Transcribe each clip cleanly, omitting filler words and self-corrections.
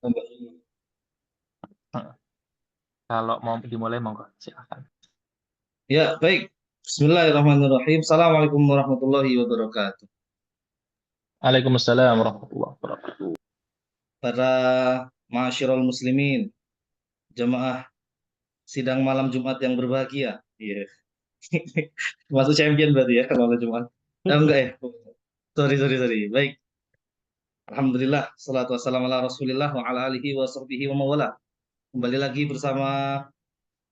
Heeh. Kalau mau dimulai monggo, silakan. Ya, baik. Bismillahirrahmanirrahim. Assalamualaikum warahmatullahi wabarakatuh. Waalaikumsalam warahmatullahi wabarakatuh. Para ma'asyiral muslimin, jemaah sidang malam Jumat yang berbahagia. Iya. Masuk champion berarti ya kalau malam Jumat. Enggak ya? Sorry, sorry, sorry. Baik. Alhamdulillah, salatu wassalamu ala Rasulillah wa ala alihi wa sahbihi wa mawala. Kembali lagi bersama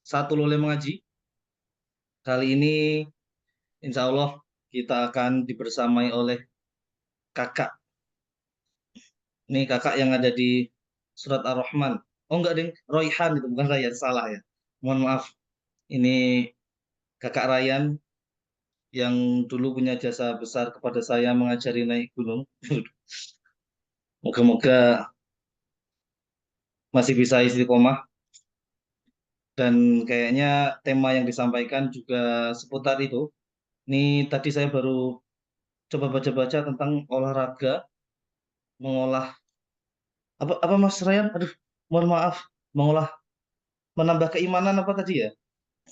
satu Lole Mengaji. Kali ini insya Allah kita akan dibersamai oleh kakak. Ini kakak yang ada di surat Ar-Rahman. Oh enggak, Ding. Royhan itu bukan Ryan, salah ya. Mohon maaf. Ini kakak Ryan yang dulu punya jasa besar kepada saya mengajari naik gunung. Moga-moga masih bisa istiqomah dan kayaknya tema yang disampaikan juga seputar itu. Ini tadi saya baru coba baca-baca tentang olahraga, mengolah apa apa Mas Ryan? Aduh, mohon maaf, mengolah menambah keimanan apa tadi ya?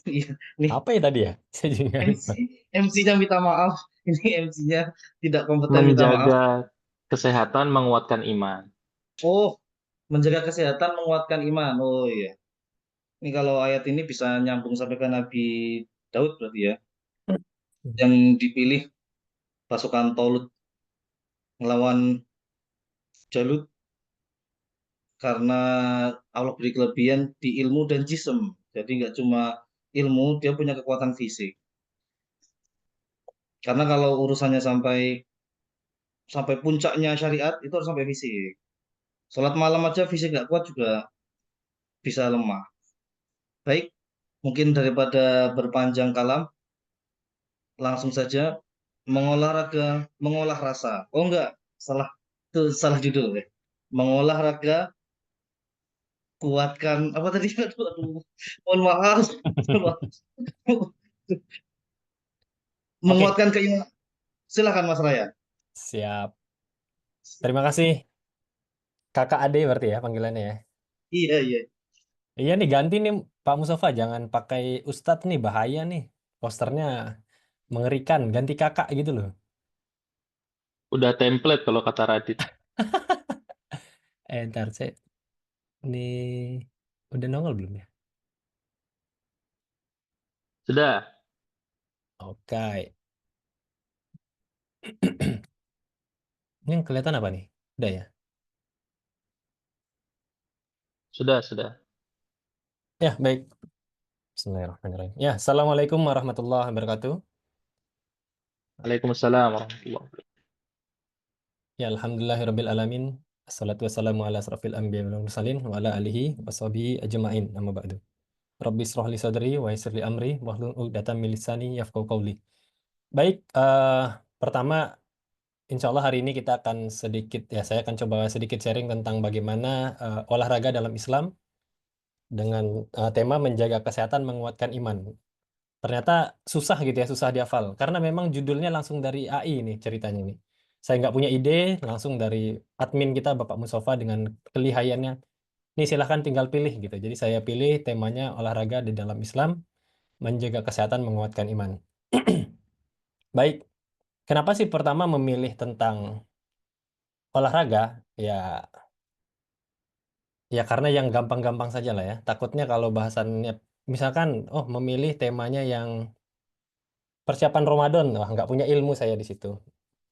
Iya, nih Apa ya tadi ya? Saya juga MC lupa. MC-nya minta maaf. Ini MC-nya tidak kompeten minta maaf. Menjaga kesehatan, menguatkan iman. Oh, menjaga kesehatan menguatkan iman. Oh iya. Ini kalau ayat ini bisa nyambung sampai ke Nabi Daud berarti ya. Yang dipilih pasukan Tolut melawan Jalut karena Allah beri kelebihan di ilmu dan jism. Jadi nggak cuma ilmu, dia punya kekuatan fisik. Karena kalau urusannya sampai sampai puncaknya syariat itu harus sampai fisik. Sholat malam aja fisik nggak kuat juga bisa lemah. Baik, mungkin daripada berpanjang kalam, langsung saja mengolah rasa. Oh enggak, salah, itu salah judul ya. Mengolah raga, kuatkan apa tadi? Aduh, aduh. Mohon maaf, mohon maaf. Oke, Menguatkan keimanan. Silakan Mas Raya. siap. Terima kasih Kakak Ade berarti ya panggilannya ya. Iya, iya. Iya nih ganti nih Pak Mustafa, jangan pakai Ustadz nih, bahaya nih. Posternya mengerikan, ganti kakak gitu loh. Udah template kalau kata Radit. Ntar saya ini udah nongol belum ya? Sudah, Oke. Ini yang kelihatan apa nih? Udah ya? sudah. Ya, baik. Bismillahirrahmanirrahim. Ya, Assalamualaikum warahmatullahi wabarakatuh. Waalaikumsalam warahmatullahi wabarakatuh. Ya, alhamdulillahirabbil alamin. Assalatu wassalamu ala asrofil anbiya wal mursalin wa ala alihi washabihi ajmain. Amma ba'du. Rabbi israh li sadri wa yassir li amri wahlul 'uqdatam min lisani yafqahu qawli. Baik, pertama insya Allah hari ini kita akan sedikit ya, saya akan coba sedikit sharing tentang bagaimana olahraga dalam Islam dengan tema menjaga kesehatan menguatkan iman. Ternyata susah gitu ya, susah dihafal. Karena memang judulnya langsung dari AI nih ceritanya nih. Saya nggak punya ide, langsung dari admin kita Bapak Mustafa dengan kelihayannya. Nih silahkan tinggal pilih gitu. Jadi saya pilih temanya olahraga di dalam Islam, menjaga kesehatan menguatkan iman. Baik, kenapa sih pertama memilih tentang olahraga? Ya karena yang gampang-gampang saja lah ya. Takutnya kalau bahasannya, misalkan, oh memilih temanya yang persiapan Ramadan, wah nggak punya ilmu saya di situ.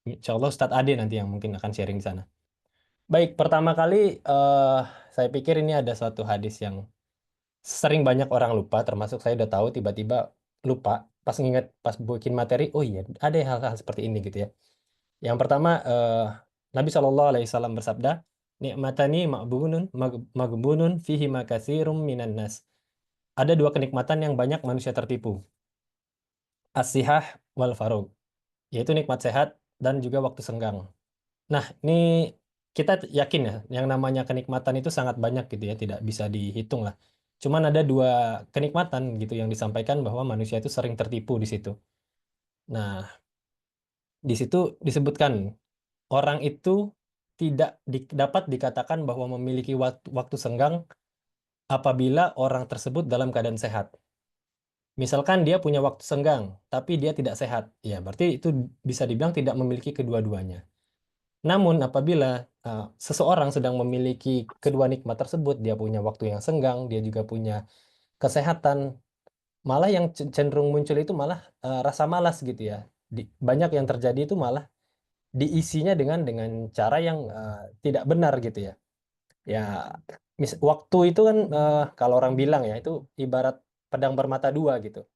Insya Allah Ustadz Ade nanti yang mungkin akan sharing di sana. Baik, pertama kali eh, saya pikir ini ada suatu hadis yang sering banyak orang lupa, termasuk saya udah tahu tiba-tiba lupa. Pas nginget, pas bikin materi, oh iya ada hal-hal seperti ini gitu ya. Yang pertama, Nabi SAW bersabda, Nikmatani magbunun fihi makatsirum minan nas. Ada dua kenikmatan yang banyak manusia tertipu. As-sihah wal farog, yaitu nikmat sehat dan juga waktu senggang. Nah, ini kita yakin ya, yang namanya kenikmatan itu sangat banyak gitu ya, tidak bisa dihitung lah. Cuman ada dua kenikmatan gitu yang disampaikan bahwa manusia itu sering tertipu di situ. Nah, di situ disebutkan orang itu tidak dapat dikatakan bahwa memiliki waktu senggang apabila orang tersebut dalam keadaan sehat. Misalkan dia punya waktu senggang, tapi dia tidak sehat, ya berarti itu bisa dibilang tidak memiliki kedua-duanya. Namun apabila seseorang sedang memiliki kedua nikmat tersebut, dia punya waktu yang senggang, dia juga punya kesehatan, malah yang cenderung muncul itu malah rasa malas gitu ya. Banyak yang terjadi itu malah diisinya dengan cara yang tidak benar gitu ya. Ya, waktu itu kan kalau orang bilang ya itu ibarat pedang bermata dua gitu.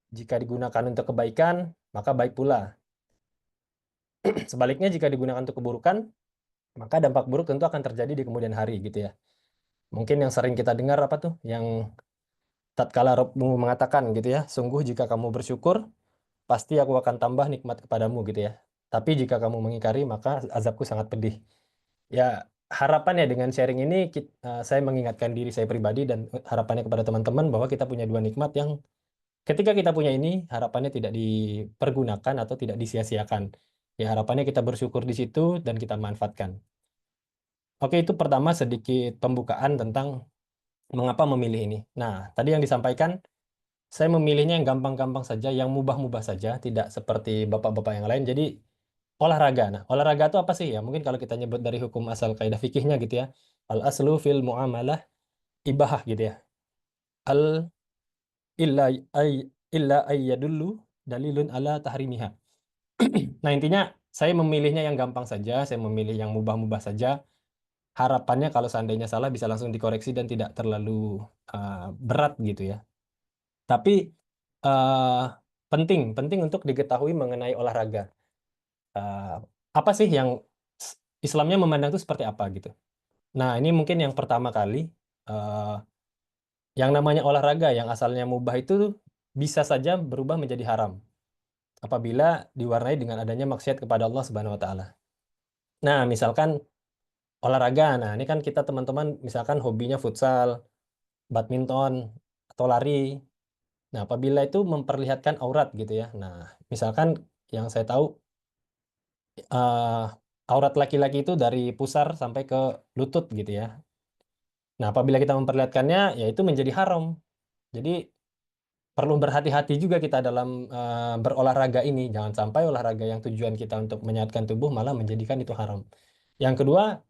Jika digunakan untuk kebaikan, maka baik pula. Sebaliknya jika digunakan untuk keburukan, maka dampak buruk tentu akan terjadi di kemudian hari gitu ya. Mungkin yang sering kita dengar apa tuh, yang tatkala Rabbmu mengatakan gitu ya, sungguh jika kamu bersyukur, pasti aku akan tambah nikmat kepadamu gitu ya. Tapi jika kamu mengingkari, maka azabku sangat pedih. Ya, harapannya dengan sharing ini saya mengingatkan diri saya pribadi dan harapannya kepada teman-teman bahwa kita punya dua nikmat yang ketika kita punya ini, harapannya tidak dipergunakan atau tidak disia-siakan. Ya, harapannya kita bersyukur di situ dan kita manfaatkan. Oke, itu pertama sedikit pembukaan tentang mengapa memilih ini. Nah, tadi yang disampaikan, saya memilihnya yang gampang-gampang saja, yang mubah-mubah saja, tidak seperti bapak-bapak yang lain. Jadi, olahraga. Nah, olahraga itu apa sih ya? Mungkin kalau kita nyebut dari hukum asal kaidah fikihnya gitu ya. Al aslu fil muamalah ibahah gitu ya. Al illa ay illa ayyadullu dalilun ala tahrimiha. Nah, intinya saya memilihnya yang gampang saja, saya memilih yang mubah-mubah saja. Harapannya kalau seandainya salah bisa langsung dikoreksi dan tidak terlalu berat gitu ya. Tapi eh, penting untuk diketahui mengenai olahraga. Eh, apa sih yang Islamnya memandang itu seperti apa gitu. Nah, ini mungkin yang pertama kali eh, yang namanya olahraga yang asalnya mubah itu bisa saja berubah menjadi haram apabila diwarnai dengan adanya maksiat kepada Allah Subhanahu wa taala. Nah, misalkan olahraga. Nah, ini kan kita teman-teman misalkan hobinya futsal, badminton, atau lari. Nah, apabila itu memperlihatkan aurat gitu ya. Nah, misalkan yang saya tahu eh, aurat laki-laki itu dari pusar sampai ke lutut gitu ya. Nah, apabila kita memperlihatkannya, ya itu menjadi haram. Jadi perlu berhati-hati juga kita dalam berolahraga ini. Jangan sampai olahraga yang tujuan kita untuk menyehatkan tubuh malah menjadikan itu haram. Yang kedua,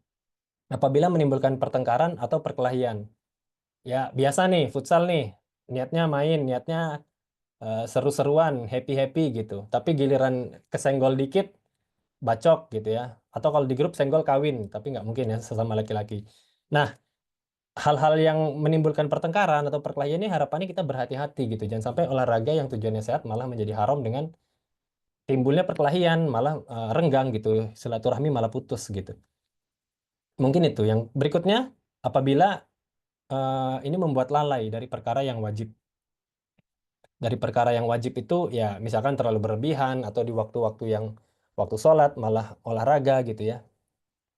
apabila menimbulkan pertengkaran atau perkelahian. Ya, biasa nih, futsal nih. Niatnya main, niatnya seru-seruan, happy-happy gitu. Tapi giliran kesenggol dikit, bacok gitu ya. Atau kalau di grup senggol kawin, tapi nggak mungkin ya sesama laki-laki. Nah, hal-hal yang menimbulkan pertengkaran atau perkelahian ini harapannya kita berhati-hati gitu. Jangan sampai olahraga yang tujuannya sehat malah menjadi haram dengan timbulnya perkelahian, malah renggang gitu. Silaturahmi malah putus gitu. Mungkin itu. Yang berikutnya, apabila ini membuat lalai dari perkara yang wajib. Dari perkara yang wajib itu ya misalkan terlalu berlebihan atau di waktu-waktu yang waktu sholat malah olahraga gitu ya.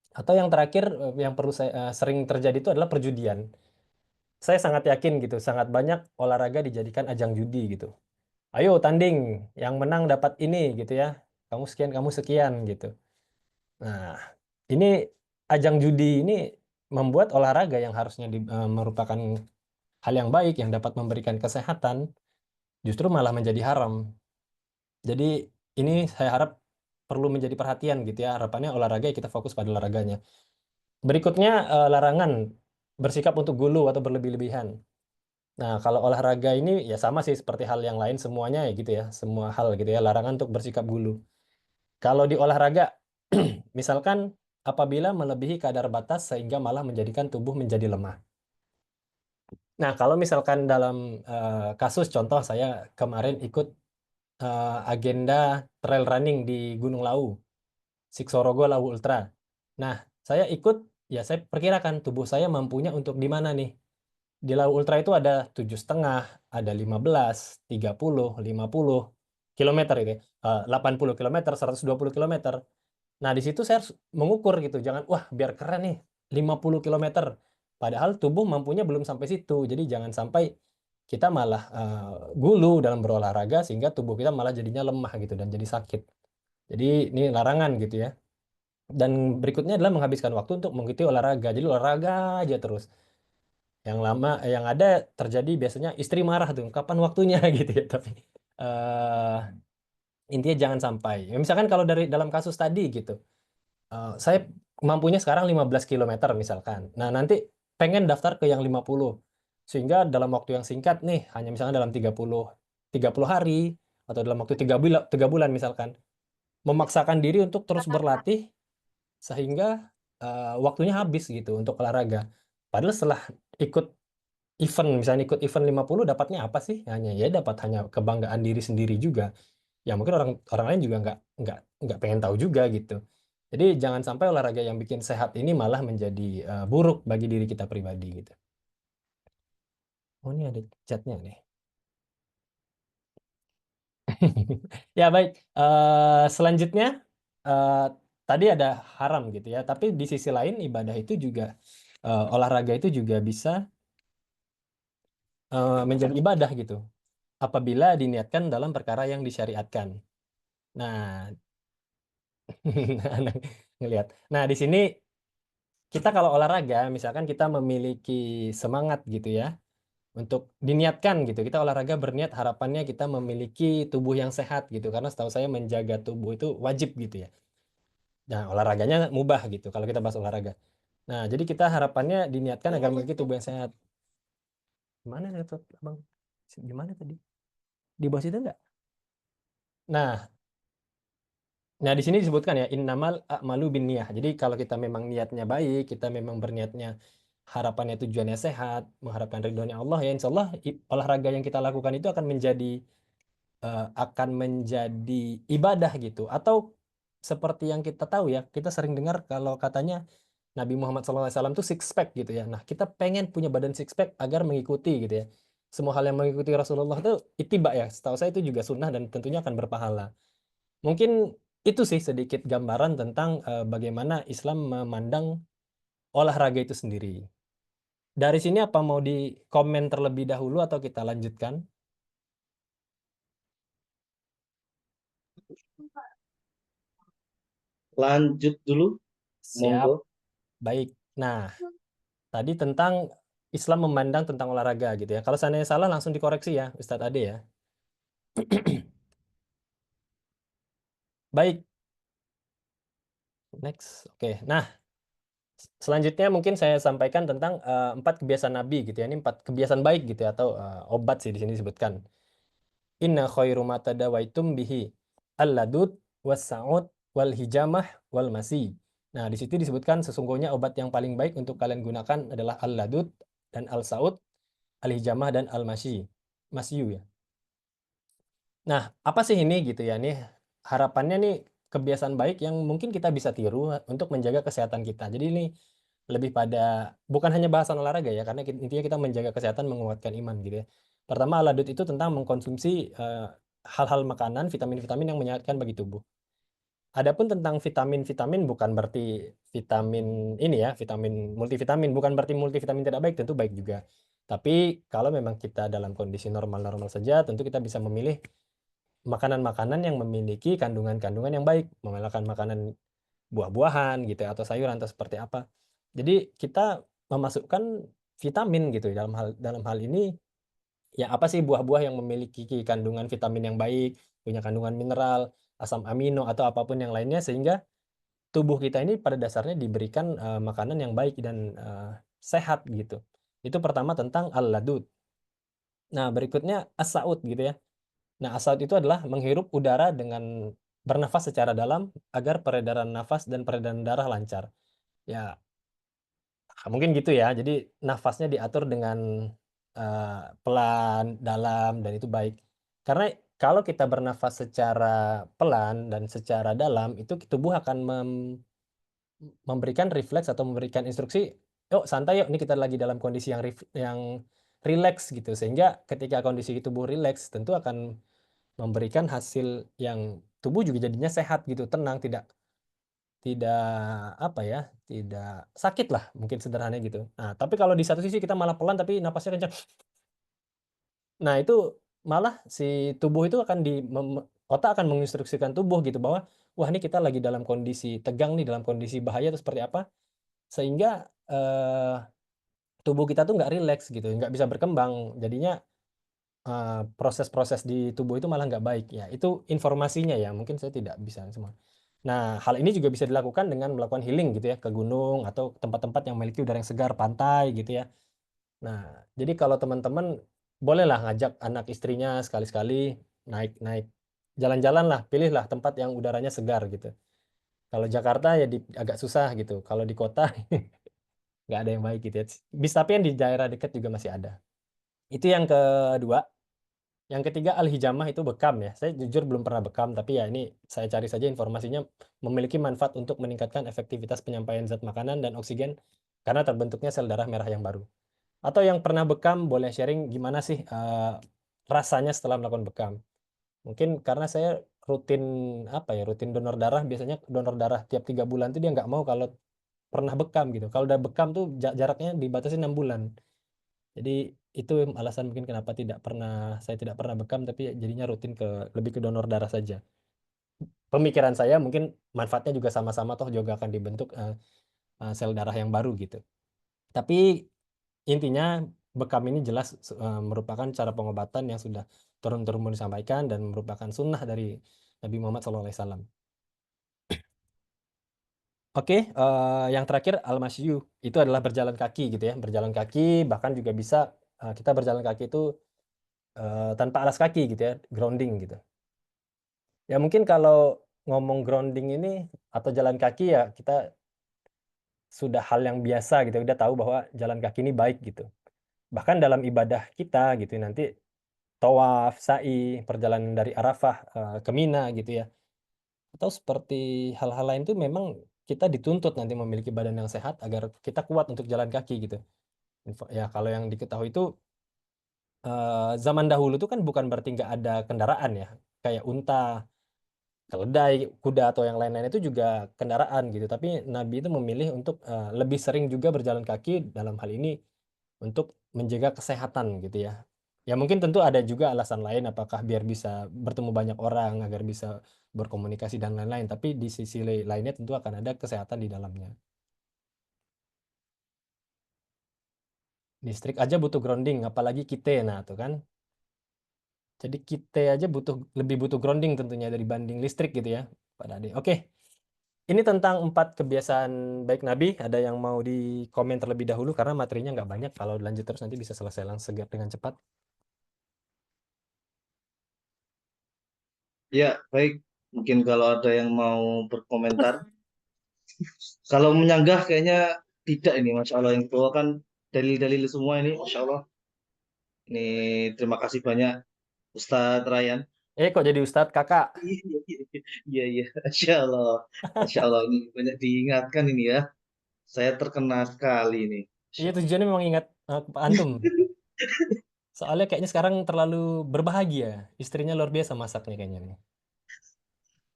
Atau yang terakhir yang perlu saya sering terjadi itu adalah perjudian. Saya sangat yakin gitu, sangat banyak olahraga dijadikan ajang judi gitu. Ayo tanding, yang menang dapat ini gitu ya. Kamu sekian, kamu sekian gitu. Nah, ini ajang judi ini membuat olahraga yang harusnya merupakan hal yang baik yang dapat memberikan kesehatan justru malah menjadi haram. Jadi ini saya harap perlu menjadi perhatian gitu ya. Harapannya olahraga ya kita fokus pada olahraganya. Berikutnya larangan bersikap untuk gulu atau berlebih-lebihan. Nah, kalau olahraga ini ya sama sih seperti hal yang lain semuanya ya gitu ya. Semua hal gitu ya, larangan untuk bersikap gulu. Kalau di olahraga misalkan apabila melebihi kadar batas sehingga malah menjadikan tubuh menjadi lemah. Nah, kalau misalkan dalam kasus contoh saya kemarin ikut agenda trail running di Gunung Lawu, Siksorogo Lawu Ultra. Nah, saya ikut, ya saya perkirakan tubuh saya mampunya untuk di mana nih. Di Lawu Ultra itu ada 7,5, ada 15, 30, 50 kilometer itu, 80 kilometer, 120 kilometer. Nah, di situ saya harus mengukur gitu, jangan wah biar keren nih 50 kilometer. Padahal tubuh mampunya belum sampai situ. Jadi jangan sampai kita malah gulu dalam berolahraga sehingga tubuh kita malah jadinya lemah gitu dan jadi sakit. Jadi ini larangan gitu ya. Dan berikutnya adalah menghabiskan waktu untuk mengikuti olahraga. Jadi olahraga aja terus. Yang ada terjadi biasanya istri marah tuh, kapan waktunya gitu ya. Tapi eh intinya jangan sampai. Ya, misalkan kalau dari dalam kasus tadi gitu, saya mampunya sekarang 15 kilometer misalkan. Nah, nanti pengen daftar ke yang 50. Sehingga dalam waktu yang singkat nih, hanya misalkan dalam 30 hari atau dalam waktu 3 bulan misalkan, memaksakan diri untuk terus berlatih sehingga waktunya habis gitu untuk olahraga. Padahal setelah ikut event, misalnya ikut event 50 dapatnya apa sih? Dapat hanya kebanggaan diri sendiri juga. Ya mungkin orang orang lain juga nggak pengen tahu juga gitu. Jadi jangan sampai olahraga yang bikin sehat ini malah menjadi buruk bagi diri kita pribadi gitu. Oh, ini ada chatnya nih. Ya baik, selanjutnya eh, tadi ada haram gitu ya. Tapi di sisi lain ibadah itu juga olahraga itu juga bisa menjadi ibadah gitu. Apabila diniatkan dalam perkara yang disyariatkan. Nah, anak ngelihat. Nah, di sini kita kalau olahraga, misalkan kita memiliki semangat gitu ya, untuk diniatkan gitu. Kita olahraga berniat harapannya kita memiliki tubuh yang sehat gitu. Karena setahu saya menjaga tubuh itu wajib gitu ya. Nah, olahraganya mubah gitu kalau kita bahas olahraga. Nah, jadi kita harapannya diniatkan agar memiliki tubuh yang sehat. Gimana laptop Abang? Gimana tadi? Di bawah situ enggak? Nah, di sini disebutkan ya innamal a'malu binniyah. Jadi kalau kita memang niatnya baik, kita memang berniatnya harapannya tujuannya sehat, mengharapkan ridhonya Allah ya insya Allah olahraga yang kita lakukan itu akan menjadi ibadah gitu. Atau seperti yang kita tahu ya, kita sering dengar kalau katanya Nabi Muhammad SAW itu six pack gitu ya. Nah, kita pengen punya badan six pack agar mengikuti gitu ya. Semua hal yang mengikuti Rasulullah itu ittiba ya. Setahu saya itu juga sunnah dan tentunya akan berpahala. Mungkin itu sih sedikit gambaran tentang bagaimana Islam memandang olahraga itu sendiri. Dari sini apa mau di komen terlebih dahulu atau kita lanjutkan? Lanjut dulu, Siap, monggo. baik. Nah, tadi tentang Islam memandang tentang olahraga gitu ya. Kalau seandainya salah langsung dikoreksi ya, Ustadz Ade ya. Baik, next. Oke, nah selanjutnya mungkin saya sampaikan tentang 4 kebiasaan Nabi gitu ya. Ini 4 kebiasaan baik gitu ya, atau obat sih di sini disebutkan. Inna khairu ma tadawaitum bihi al-ladud was-sa'ud wal hijamah wal masi. Nah, di situ disebutkan sesungguhnya obat yang paling baik untuk kalian gunakan adalah al-ladud dan al-sa'ud, al-hijamah dan al-masyi. Masyu ya. Nah, apa sih ini gitu ya? Nih harapannya nih kebiasaan baik yang mungkin kita bisa tiru untuk menjaga kesehatan kita. Jadi ini lebih pada bukan hanya bahasan olahraga ya, karena intinya kita menjaga kesehatan, menguatkan iman gitu ya. Pertama, aladut itu tentang mengkonsumsi hal-hal makanan, vitamin-vitamin yang menyehatkan bagi tubuh. Adapun tentang vitamin-vitamin bukan berarti vitamin ini ya, vitamin multivitamin, bukan berarti multivitamin tidak baik, tentu baik juga. Tapi kalau memang kita dalam kondisi normal-normal saja, tentu kita bisa memilih makanan-makanan yang memiliki kandungan-kandungan yang baik, menggunakan makanan buah-buahan gitu ya, atau sayuran atau seperti apa. Jadi kita memasukkan vitamin gitu dalam hal ini ya apa sih buah-buah yang memiliki kandungan vitamin yang baik, punya kandungan mineral, asam amino atau apapun yang lainnya sehingga tubuh kita ini pada dasarnya diberikan makanan yang baik dan sehat gitu. Itu pertama tentang al-ladud. Nah, berikutnya as-saud gitu ya. Nah, as-saud itu adalah menghirup udara dengan bernafas secara dalam agar peredaran nafas dan peredaran darah lancar. Ya, mungkin gitu ya. Jadi nafasnya diatur dengan pelan, dalam, dan itu baik. Karena kalau kita bernafas secara pelan dan secara dalam, itu tubuh akan memberikan refleks atau memberikan instruksi, yuk santai yuk, ini kita lagi dalam kondisi yang rileks gitu. Sehingga ketika kondisi tubuh rileks, tentu akan memberikan hasil yang tubuh juga jadinya sehat gitu, tenang, tidak tidak apa ya, tidak sakit lah mungkin sederhananya gitu. Nah, tapi kalau di satu sisi kita malah pelan tapi napasnya kencang. Nah, itu malah si tubuh itu akan otak akan menginstruksikan tubuh gitu bahwa wah ini kita lagi dalam kondisi tegang nih, dalam kondisi bahaya atau seperti apa, sehingga tubuh kita tuh nggak rileks gitu, nggak bisa berkembang. Jadinya proses-proses di tubuh itu malah nggak baik. Ya, itu informasinya ya, mungkin saya tidak bisa semua. Nah, hal ini juga bisa dilakukan dengan melakukan healing gitu ya, ke gunung atau tempat-tempat yang memiliki udara yang segar, pantai gitu ya. Nah, jadi kalau teman-teman bolehlah ngajak anak istrinya sekali-sekali naik-naik jalan-jalan lah, pilihlah tempat yang udaranya segar gitu. Kalau Jakarta ya agak susah gitu. Kalau di kota nggak ada yang baik gitu ya. Bisa, tapi yang di daerah dekat juga masih ada. Itu yang kedua. Yang ketiga al-hijamah itu bekam ya. Saya jujur belum pernah bekam, tapi ya ini saya cari saja informasinya, memiliki manfaat untuk meningkatkan efektivitas penyampaian zat makanan dan oksigen karena terbentuknya sel darah merah yang baru. Atau yang pernah bekam boleh sharing gimana sih rasanya setelah melakukan bekam. Mungkin karena saya rutin rutin donor darah, biasanya donor darah tiap 3 bulan tuh dia nggak mau kalau pernah bekam gitu. Kalau udah bekam tuh jaraknya dibatasi 6 bulan. Jadi itu alasan mungkin kenapa saya tidak pernah bekam, tapi jadinya rutin lebih ke donor darah saja. Pemikiran saya mungkin manfaatnya juga sama-sama, toh juga akan dibentuk sel darah yang baru gitu. Tapi intinya bekam ini jelas merupakan cara pengobatan yang sudah turun-temurun disampaikan dan merupakan sunnah dari Nabi Muhammad SAW. Oke, yang terakhir al-masyu itu adalah berjalan kaki gitu ya, berjalan kaki, bahkan juga bisa kita berjalan kaki itu tanpa alas kaki gitu ya, grounding gitu. Ya mungkin kalau ngomong grounding ini atau jalan kaki ya kita sudah hal yang biasa gitu, udah tahu bahwa jalan kaki ini baik gitu. Bahkan dalam ibadah kita gitu nanti tawaf, sa'i, perjalanan dari Arafah ke Mina gitu ya. Atau seperti hal-hal lain itu memang kita dituntut nanti memiliki badan yang sehat agar kita kuat untuk jalan kaki gitu. Ya kalau yang diketahui itu zaman dahulu itu kan bukan berarti nggak ada kendaraan ya, kayak unta, keledai, kuda atau yang lain-lain itu juga kendaraan gitu. Tapi Nabi itu memilih untuk lebih sering juga berjalan kaki dalam hal ini untuk menjaga kesehatan gitu ya. Ya mungkin tentu ada juga alasan lain, apakah biar bisa bertemu banyak orang, agar bisa berkomunikasi dan lain-lain. Tapi di sisi lainnya tentu akan ada kesehatan di dalamnya. Listrik aja butuh grounding, apalagi kita, nah tuh kan. Jadi kita aja lebih butuh grounding tentunya dibanding listrik gitu ya, Pak Ade. Oke, ini tentang 4 kebiasaan baik Nabi. Ada yang mau dikomen terlebih dahulu karena materinya nggak banyak. Kalau lanjut terus nanti bisa selesai langsung dengan cepat. Ya, baik. Mungkin kalau ada yang mau berkomentar. Kalau menyanggah kayaknya tidak ini, Masya Allah. Yang bawakan dalil-dalil semua ini, Masya Allah. Ini terima kasih banyak Ustadz Ryan. Kok jadi Ustadz kakak? Iya, iya. Masya Allah. Masya Allah. Ini banyak diingatkan ini ya. Saya terkena sekali ini. Masya Iya Allah. tujuannya memang ingat antum. Soalnya kayaknya sekarang terlalu berbahagia. Istrinya luar biasa masaknya kayaknya nih.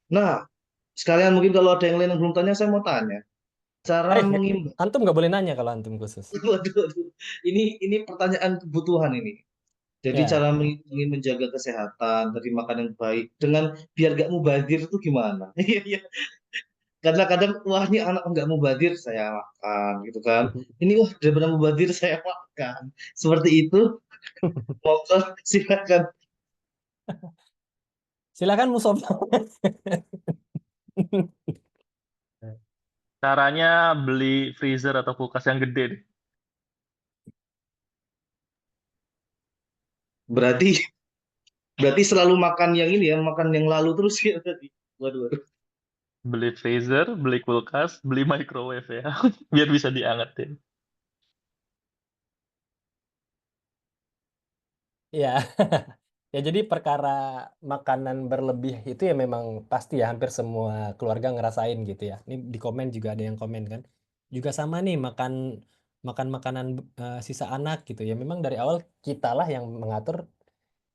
Nah, sekalian mungkin kalau ada yang lain yang belum tanya, saya mau tanya. Cara Eh, mengimbang. antum nggak boleh nanya kalau antum khusus. Waduh, waduh. Ini pertanyaan kebutuhan ini. Jadi Ya, cara ingin menjaga kesehatan, tadi makan yang baik, dengan biar gak mubazir itu gimana? Iya, iya. Kadang-kadang wah ini anak nggak mubazir saya makan gitu kan. Ini wah daripada mubazir saya makan. Seperti itu. Monggo silakan. silakan Musofa. Caranya beli freezer atau kulkas yang gede deh. Berarti berarti selalu makan yang ini ya, makan yang lalu terus ya tadi. Waduh, waduh. Beli freezer, beli kulkas, beli microwave ya. Biar bisa diangetin. Ya, ya jadi perkara makanan berlebih itu ya memang pasti ya hampir semua keluarga ngerasain gitu ya. Ini di komen juga ada yang komen kan. Juga sama nih makan makan makanan sisa anak gitu ya. Memang dari awal kitalah yang mengatur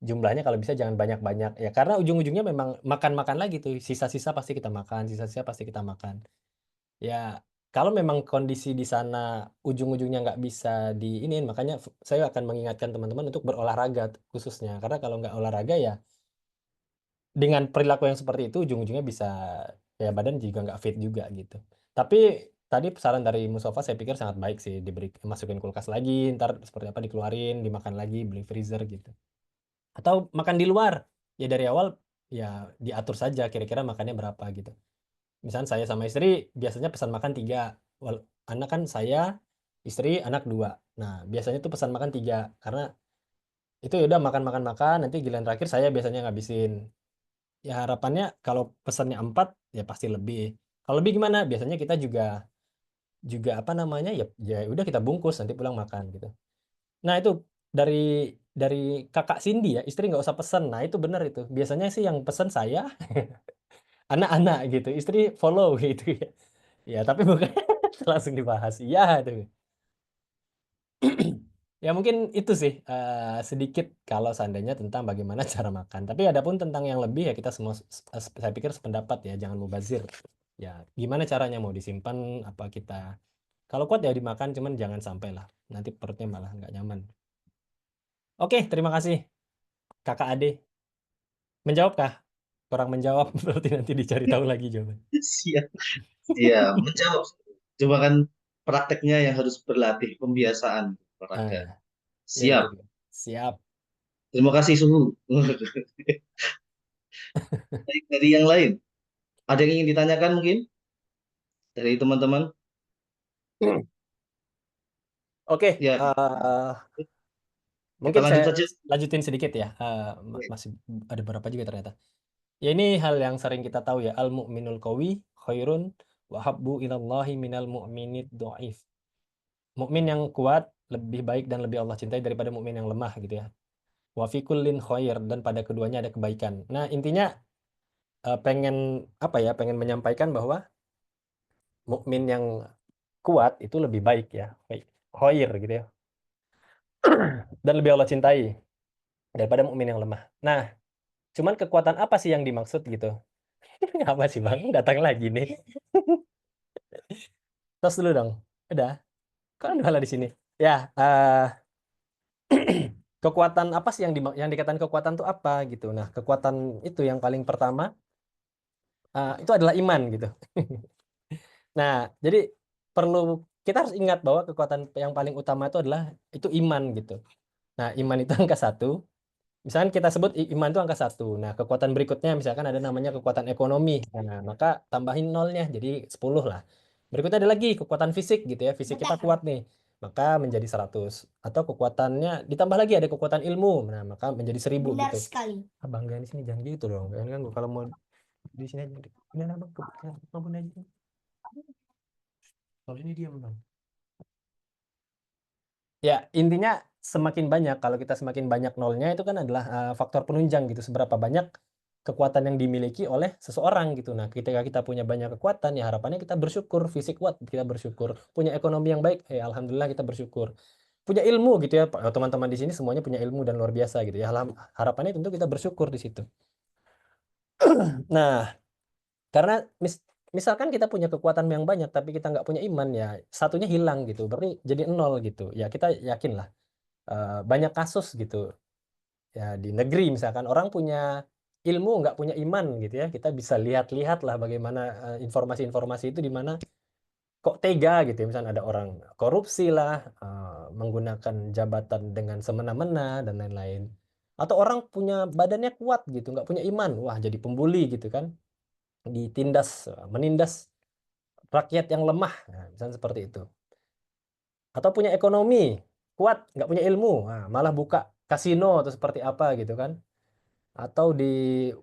jumlahnya kalau bisa jangan banyak-banyak ya karena ujung-ujungnya memang makan-makan lagi tuh. Sisa-sisa pasti kita makan, sisa-sisa pasti kita makan. Ya, kalau memang kondisi di sana ujung-ujungnya nggak bisa diinin, makanya saya akan mengingatkan teman-teman untuk berolahraga khususnya. Karena kalau nggak olahraga ya dengan perilaku yang seperti itu ujung-ujungnya bisa ya badan juga nggak fit juga gitu. Tapi tadi saran dari Mustafa saya pikir sangat baik sih, masukin kulkas lagi, ntar seperti apa dikeluarin, dimakan lagi, beli freezer gitu. Atau makan di luar, ya dari awal ya diatur saja kira-kira makannya berapa gitu. Misalnya saya sama istri biasanya pesan makan 3, anak kan saya, istri, anak 2. Nah biasanya tuh pesan makan 3 karena itu ya udah makan makan makan, nanti giliran terakhir saya biasanya ngabisin. Ya harapannya kalau pesannya 4 ya pasti lebih. Kalau lebih gimana? Biasanya kita juga juga apa namanya ya ya udah kita bungkus nanti pulang makan gitu. Nah itu dari kakak Cindy ya, istri nggak usah pesen. Nah itu benar itu. Biasanya sih yang pesen saya, anak-anak gitu. Istri follow gitu ya. Ya tapi bukan langsung dibahas. Iya itu. Ya mungkin itu sih sedikit kalau seandainya tentang bagaimana cara makan. Tapi adapun tentang yang lebih ya kita semua saya pikir sependapat ya, jangan mubazir. Ya gimana caranya mau disimpan apa kita kalau kuat ya dimakan cuman jangan sampai lah nanti perutnya malah nggak nyaman. Oke, terima kasih Kakak Ade. Menjawabkah? Kurang menjawab berarti nanti dicari tahu lagi jawaban. Siap, siap. Menjawab. Coba kan prakteknya yang harus berlatih, pembiasaan Ah olahraga. ya, ya itu Siap. dia. Siap. Terima kasih Suhu. Dari yang lain, ada yang ingin ditanyakan mungkin dari teman-teman? Oke, Ya, kita mungkin lanjut saya saja. lanjutin sedikit ya. Masih ada beberapa juga ternyata. Ya ini hal yang sering kita tahu ya, al mu'minul qawi khairun wa habbu ilallahi minal mu'minid dhaif. Mukmin yang kuat lebih baik dan lebih Allah cintai daripada mukmin yang lemah gitu ya. Wa fi kullin khair, dan pada keduanya ada kebaikan. Nah, intinya pengen apa ya? Pengen menyampaikan bahwa mukmin yang kuat itu lebih baik ya. Baik. Khair gitu ya. Dan lebih Allah cintai daripada mukmin yang lemah. Nah, cuman kekuatan apa sih yang dimaksud gitu? Apa sih, Bang? Datang lagi nih. Tos dulu dong. Udah. Kan udah di sini. Ya, kekuatan apa sih yang dikatakan kekuatan itu apa gitu. Nah, kekuatan itu yang paling pertama itu adalah iman gitu. Nah, jadi perlu kita harus ingat bahwa kekuatan yang paling utama itu adalah itu iman gitu. Nah, iman itu angka 1. Misalkan kita sebut iman itu angka 1. Nah, kekuatan berikutnya misalkan ada namanya kekuatan ekonomi. Nah, maka tambahin nolnya jadi 10 lah. Berikutnya ada lagi kekuatan fisik gitu ya. Fisik kita kuat nih. Maka menjadi 100. Atau kekuatannya ditambah lagi ada kekuatan ilmu. Nah, maka menjadi 1000 Benar gitu. sekali. Abang jangan di sini jangan gitu dong. Jangan ganggu kalau mau di sini aja. Ini abang ke kebun aja. Kalau ini diam bang. Ya, intinya semakin banyak, kalau kita semakin banyak nolnya itu kan adalah faktor penunjang gitu, seberapa banyak kekuatan yang dimiliki oleh seseorang gitu. Nah, ketika kita punya banyak kekuatan, ya harapannya kita bersyukur, fisik kuat, kita bersyukur. Punya ekonomi yang baik, ya alhamdulillah kita bersyukur. Punya ilmu gitu ya, teman-teman di sini semuanya punya ilmu dan luar biasa gitu ya. Harapannya tentu kita bersyukur di situ. Nah, karena misalkan kita punya kekuatan yang banyak tapi kita nggak punya iman ya satunya hilang gitu, berarti jadi nol gitu. Ya kita yakin lah banyak kasus gitu ya di negeri misalkan orang punya ilmu nggak punya iman gitu ya, kita bisa lihat-lihat lah bagaimana informasi-informasi itu di mana kok tega gitu ya, misalnya ada orang korupsi lah, menggunakan jabatan dengan semena-mena dan lain-lain, atau orang punya badannya kuat gitu nggak punya iman, wah jadi pembuli gitu kan, ditindas menindas rakyat yang lemah, nah, misalnya seperti itu. Atau punya ekonomi kuat nggak punya ilmu, nah, malah buka kasino atau seperti apa gitu kan, atau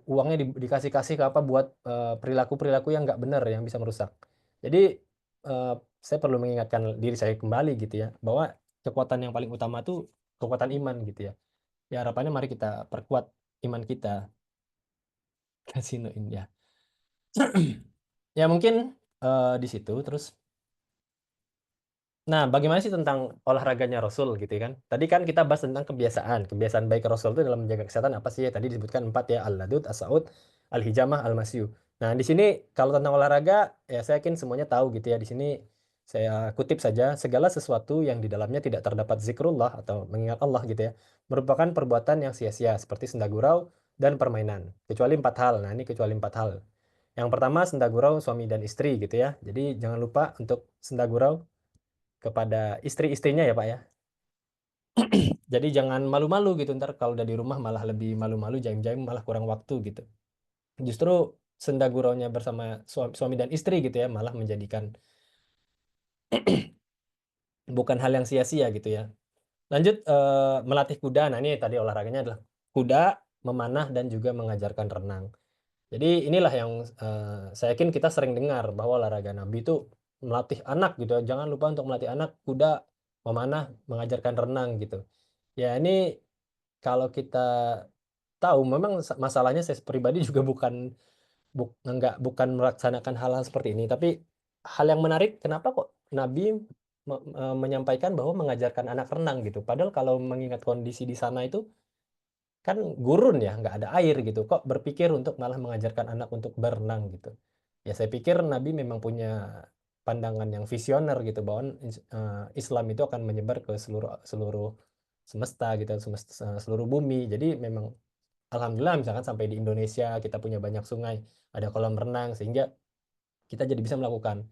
uangnya dikasih-kasih ke apa buat perilaku-perilaku yang nggak benar yang bisa merusak. Jadi eh, saya perlu mengingatkan diri saya kembali gitu ya bahwa kekuatan yang paling utama itu kekuatan iman gitu ya. Ya harapannya mari kita perkuat iman kita. Kasino ini ya. Ya mungkin di situ terus. Nah, bagaimana sih tentang olahraganya Rasul gitu kan? Tadi kan kita bahas tentang kebiasaan. Kebiasaan baik Rasul itu dalam menjaga kesehatan apa sih ya? Tadi disebutkan 4 ya, al-ladud, as-saud, al-hijamah, al-masyu. Nah, di sini kalau tentang olahraga ya saya yakin semuanya tahu gitu ya. Di sini saya kutip saja, segala sesuatu yang di dalamnya tidak terdapat zikrullah atau mengingat Allah gitu ya, merupakan perbuatan yang sia-sia seperti senda gurau dan permainan. Kecuali 4 hal. Nah, ini kecuali 4 hal. Yang pertama senda gurau suami dan istri gitu ya. Jadi jangan lupa untuk senda gurau kepada istri-istrinya ya Pak ya. Jadi jangan malu-malu gitu, ntar kalau udah di rumah malah lebih malu-malu, jaim-jaim malah kurang waktu gitu. Justru senda guraunya bersama suami dan istri gitu ya, malah menjadikan bukan hal yang sia-sia gitu ya. Lanjut melatih kuda. Nah ini tadi olahraganya adalah kuda, memanah dan juga mengajarkan renang. Jadi inilah yang saya yakin kita sering dengar bahwa olahraga Nabi itu melatih anak gitu ya. Jangan lupa untuk melatih anak kuda, memanah, mengajarkan renang gitu. Ya ini kalau kita tahu memang masalahnya saya pribadi juga bukan melaksanakan hal-hal seperti ini, tapi hal yang menarik kenapa kok Nabi menyampaikan bahwa mengajarkan anak renang gitu. Padahal kalau mengingat kondisi di sana itu kan gurun ya, nggak ada air gitu. Kok berpikir untuk malah mengajarkan anak untuk berenang gitu. Ya saya pikir Nabi memang punya pandangan yang visioner gitu bahwa Islam itu akan menyebar ke seluruh seluruh semesta gitu, seluruh bumi. Jadi memang alhamdulillah misalkan sampai di Indonesia kita punya banyak sungai, ada kolam renang sehingga kita jadi bisa melakukan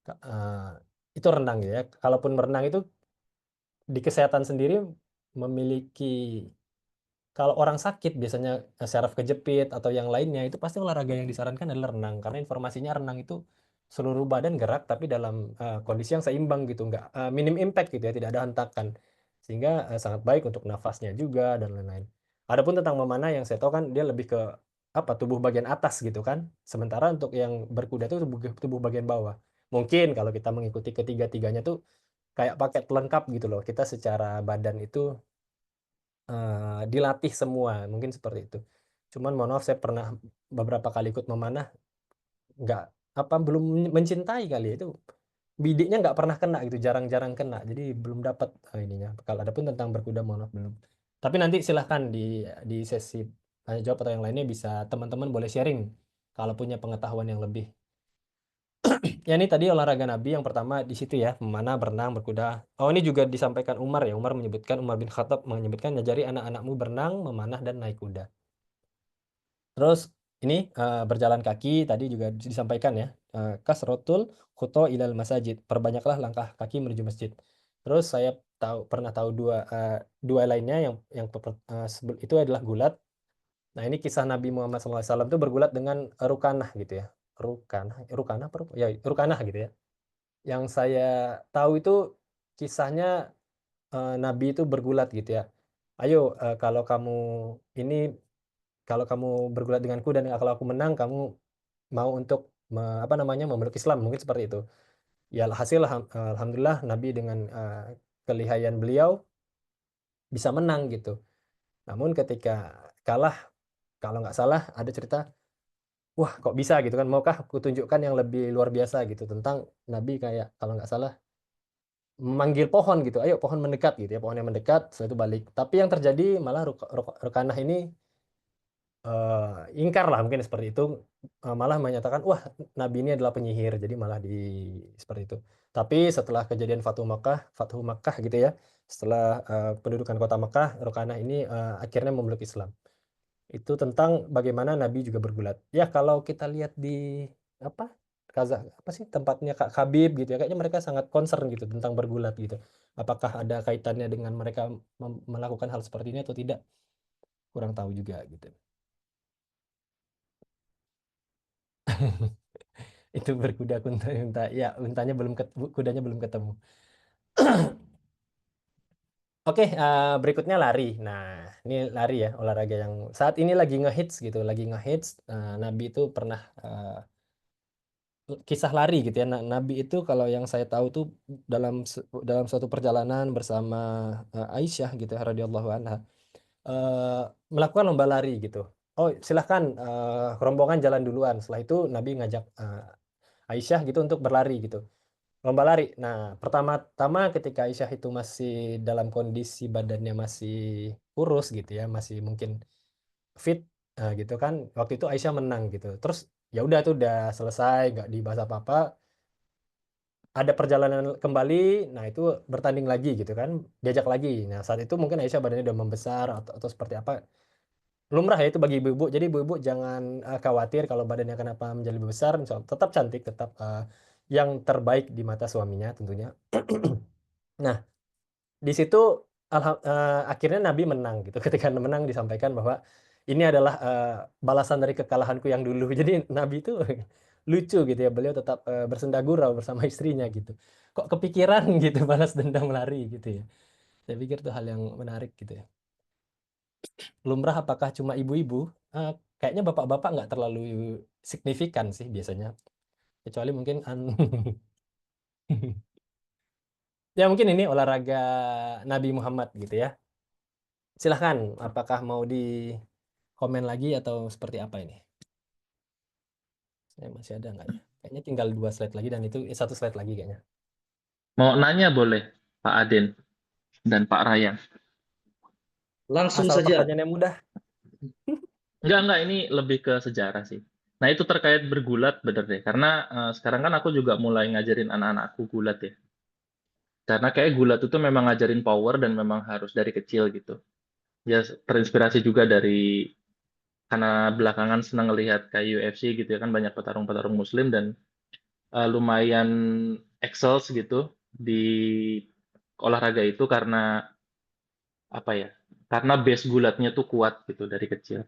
eh, itu renang gitu ya. Kalaupun berenang itu di kesehatan sendiri memiliki, kalau orang sakit biasanya syaraf kejepit atau yang lainnya itu pasti olahraga yang disarankan adalah renang karena informasinya renang itu seluruh badan gerak tapi dalam kondisi yang seimbang gitu, nggak minim impact gitu ya, tidak ada hentakan sehingga sangat baik untuk nafasnya juga dan lain-lain. Adapun tentang memanah yang saya tahu kan dia lebih ke apa tubuh bagian atas gitu kan, sementara untuk yang berkuda itu tubuh bagian bawah. Mungkin kalau kita mengikuti ketiga-tiganya tuh kayak paket lengkap gitu loh, kita secara badan itu dilatih semua, mungkin seperti itu. Cuman mohon maaf saya pernah beberapa kali ikut memanah, nggak apa belum mencintai kali ya, itu bidiknya nggak pernah kena gitu, jarang-jarang kena, jadi belum dapat ininya. Kalau ada pun tentang berkuda mohon maaf belum. Tapi nanti silahkan di sesi tanya jawab atau yang lainnya bisa teman-teman boleh sharing kalau punya pengetahuan yang lebih. Ya ini tadi olahraga Nabi yang pertama di situ ya, memanah, berenang, berkuda. Oh ini juga disampaikan Umar ya, Umar bin Khattab menyebutkan ngajari anak-anakmu berenang, memanah dan naik kuda. Terus ini berjalan kaki tadi juga disampaikan ya. Kasrotul khuto ilal masajid. Perbanyaklah langkah kaki menuju masjid. Terus saya pernah tahu dua lainnya yang itu adalah gulat. Nah, ini kisah Nabi Muhammad SAW itu bergulat dengan Rukanah gitu ya. Rukanah apa? Ya, Rukanah gitu ya. Yang saya tahu itu kisahnya Nabi itu bergulat gitu ya. Ayo ini kalau kamu bergulat denganku dan kalau aku menang kamu mau untuk apa namanya memeluk Islam, mungkin seperti itu. Ya hasil alhamdulillah Nabi dengan kelihayan beliau bisa menang gitu. Namun ketika kalah, kalau nggak salah ada cerita, wah kok bisa gitu kan, maukah aku tunjukkan yang lebih luar biasa gitu tentang Nabi, kayak kalau nggak salah memanggil pohon gitu, ayo pohon mendekat gitu ya, pohon yang mendekat setelah itu balik. Tapi yang terjadi malah Rukanah ini ingkar lah mungkin seperti itu. Malah menyatakan wah Nabi ini adalah penyihir, jadi malah seperti itu. Tapi setelah kejadian Fathu Makkah gitu ya, setelah pendudukan kota Makkah, Rukanah ini akhirnya memeluk Islam. Itu tentang bagaimana Nabi juga bergulat ya. Kalau kita lihat di apa apa sih tempatnya Kak Khabib gitu ya, kayaknya mereka sangat concern gitu tentang bergulat gitu. Apakah ada kaitannya dengan mereka melakukan hal seperti ini atau tidak, kurang tahu juga gitu. Itu berkuda unta ya, untanya belum kudanya belum ketemu. Oke, berikutnya lari. Nah, ini lari ya, olahraga yang saat ini lagi ngehits gitu, lagi ngehits. Nabi itu pernah kisah lari gitu ya. Nabi itu kalau yang saya tahu tuh dalam suatu perjalanan bersama Aisyah gitu ya, radhiyallahu anha, eh, melakukan lomba lari gitu. Oh, silahkan rombongan jalan duluan. Setelah itu Nabi ngajak Aisyah gitu untuk berlari gitu. Lomba lari. Nah, pertama-tama ketika Aisyah itu masih dalam kondisi badannya masih kurus gitu ya, masih mungkin fit gitu kan. Waktu itu Aisyah menang gitu. Terus ya udah tuh udah selesai, nggak dibahas apa-apa. Ada perjalanan kembali, nah itu bertanding lagi gitu kan, diajak lagi. Nah, saat itu mungkin Aisyah badannya udah membesar atau seperti apa. lumrah ya itu bagi ibu-ibu. Jadi ibu-ibu jangan khawatir kalau badannya kenapa menjadi lebih besar. Tetap cantik, tetap yang terbaik di mata suaminya tentunya. Nah, di situ akhirnya Nabi menang gitu. Ketika menang disampaikan bahwa ini adalah balasan dari kekalahanku yang dulu. Jadi Nabi itu lucu gitu ya. Beliau tetap bersenda gurau bersama istrinya gitu. Kok kepikiran gitu balas dendam lari gitu ya. Saya pikir itu hal yang menarik gitu ya. Lumrah apakah cuma ibu-ibu? Kayaknya bapak-bapak nggak terlalu signifikan sih biasanya. Kecuali mungkin ya mungkin ini olahraga Nabi Muhammad gitu ya. Silahkan, apakah mau di komen lagi atau seperti apa ini? Saya masih ada nggak ya? Kayaknya tinggal 2 slide lagi dan itu 1 slide lagi kayaknya. Mau nanya boleh, Pak Aden dan Pak Ryan. Langsung Asal saja. pertanyaannya mudah. Enggak, ini lebih ke sejarah sih. Nah, itu terkait bergulat bener deh. Karena sekarang kan aku juga mulai ngajarin anak-anakku gulat ya. Karena kayak gulat itu memang ngajarin power dan memang harus dari kecil gitu. Ya, terinspirasi juga dari karena belakangan senang ngelihat kayak UFC gitu ya kan banyak petarung-petarung muslim dan lumayan excels gitu di olahraga itu karena apa ya? Karena base gulatnya tuh kuat gitu dari kecil.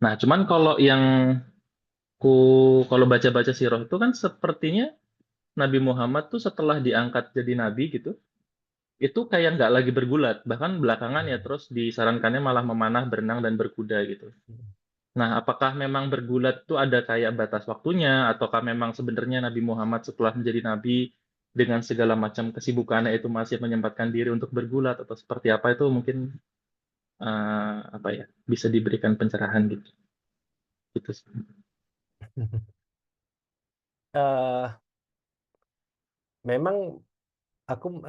Nah, cuman kalau yang kalau baca-baca sirah itu kan sepertinya Nabi Muhammad tuh setelah diangkat jadi nabi gitu, itu kayak nggak lagi bergulat. Bahkan belakangan ya terus disarankannya malah memanah, berenang, dan berkuda gitu. Nah, apakah memang bergulat itu ada kayak batas waktunya, ataukah memang sebenarnya Nabi Muhammad setelah menjadi nabi dengan segala macam kesibukannya itu masih menyempatkan diri untuk bergulat atau seperti apa itu mungkin apa ya bisa diberikan pencerahan gitu. Gitu sih. Eh, Memang aku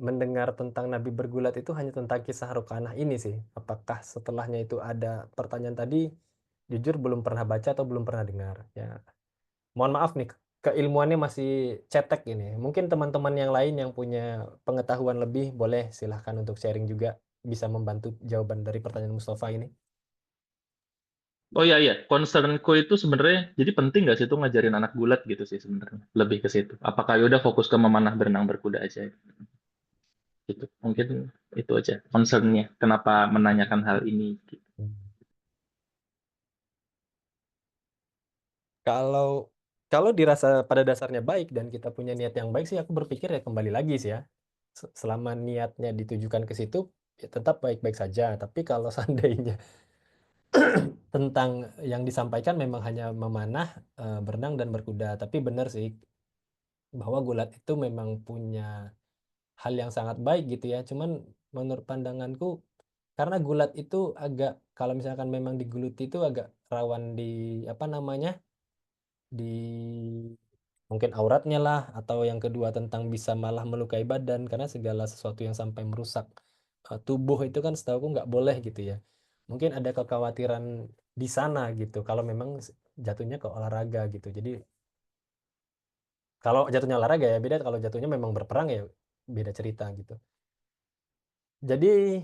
mendengar tentang Nabi bergulat itu hanya tentang kisah Rukanah ini sih. Apakah setelahnya itu ada pertanyaan tadi? Jujur belum pernah baca atau belum pernah dengar. Ya, mohon maaf nih, keilmuannya masih cetek ini. Mungkin teman-teman yang lain yang punya pengetahuan lebih boleh silahkan untuk sharing juga, bisa membantu jawaban dari pertanyaan Mustafa ini. Oh iya iya, concernku itu sebenarnya jadi penting nggak sih itu ngajarin anak gulat gitu sih sebenarnya. Lebih ke situ. Apakah ya udah fokus ke memanah berenang berkuda aja gitu. Mungkin itu aja concernnya. Kenapa menanyakan hal ini gitu. Kalau kalau dirasa pada dasarnya baik dan kita punya niat yang baik sih, aku berpikir ya kembali lagi sih ya. Selama niatnya ditujukan ke situ, ya tetap baik-baik saja. Tapi kalau seandainya tentang yang disampaikan memang hanya memanah, berenang dan berkuda. Tapi benar sih bahwa gulat itu memang punya hal yang sangat baik gitu ya. Cuman menurut pandanganku karena gulat itu agak, kalau misalkan memang digeluti itu agak rawan di apa namanya? Di mungkin auratnya lah, atau yang kedua tentang bisa malah melukai badan karena segala sesuatu yang sampai merusak tubuh itu kan setahuku nggak boleh gitu ya. Mungkin ada kekhawatiran di sana gitu kalau memang jatuhnya ke olahraga gitu. Jadi kalau jatuhnya olahraga ya beda, kalau jatuhnya memang berperang ya beda cerita gitu. Jadi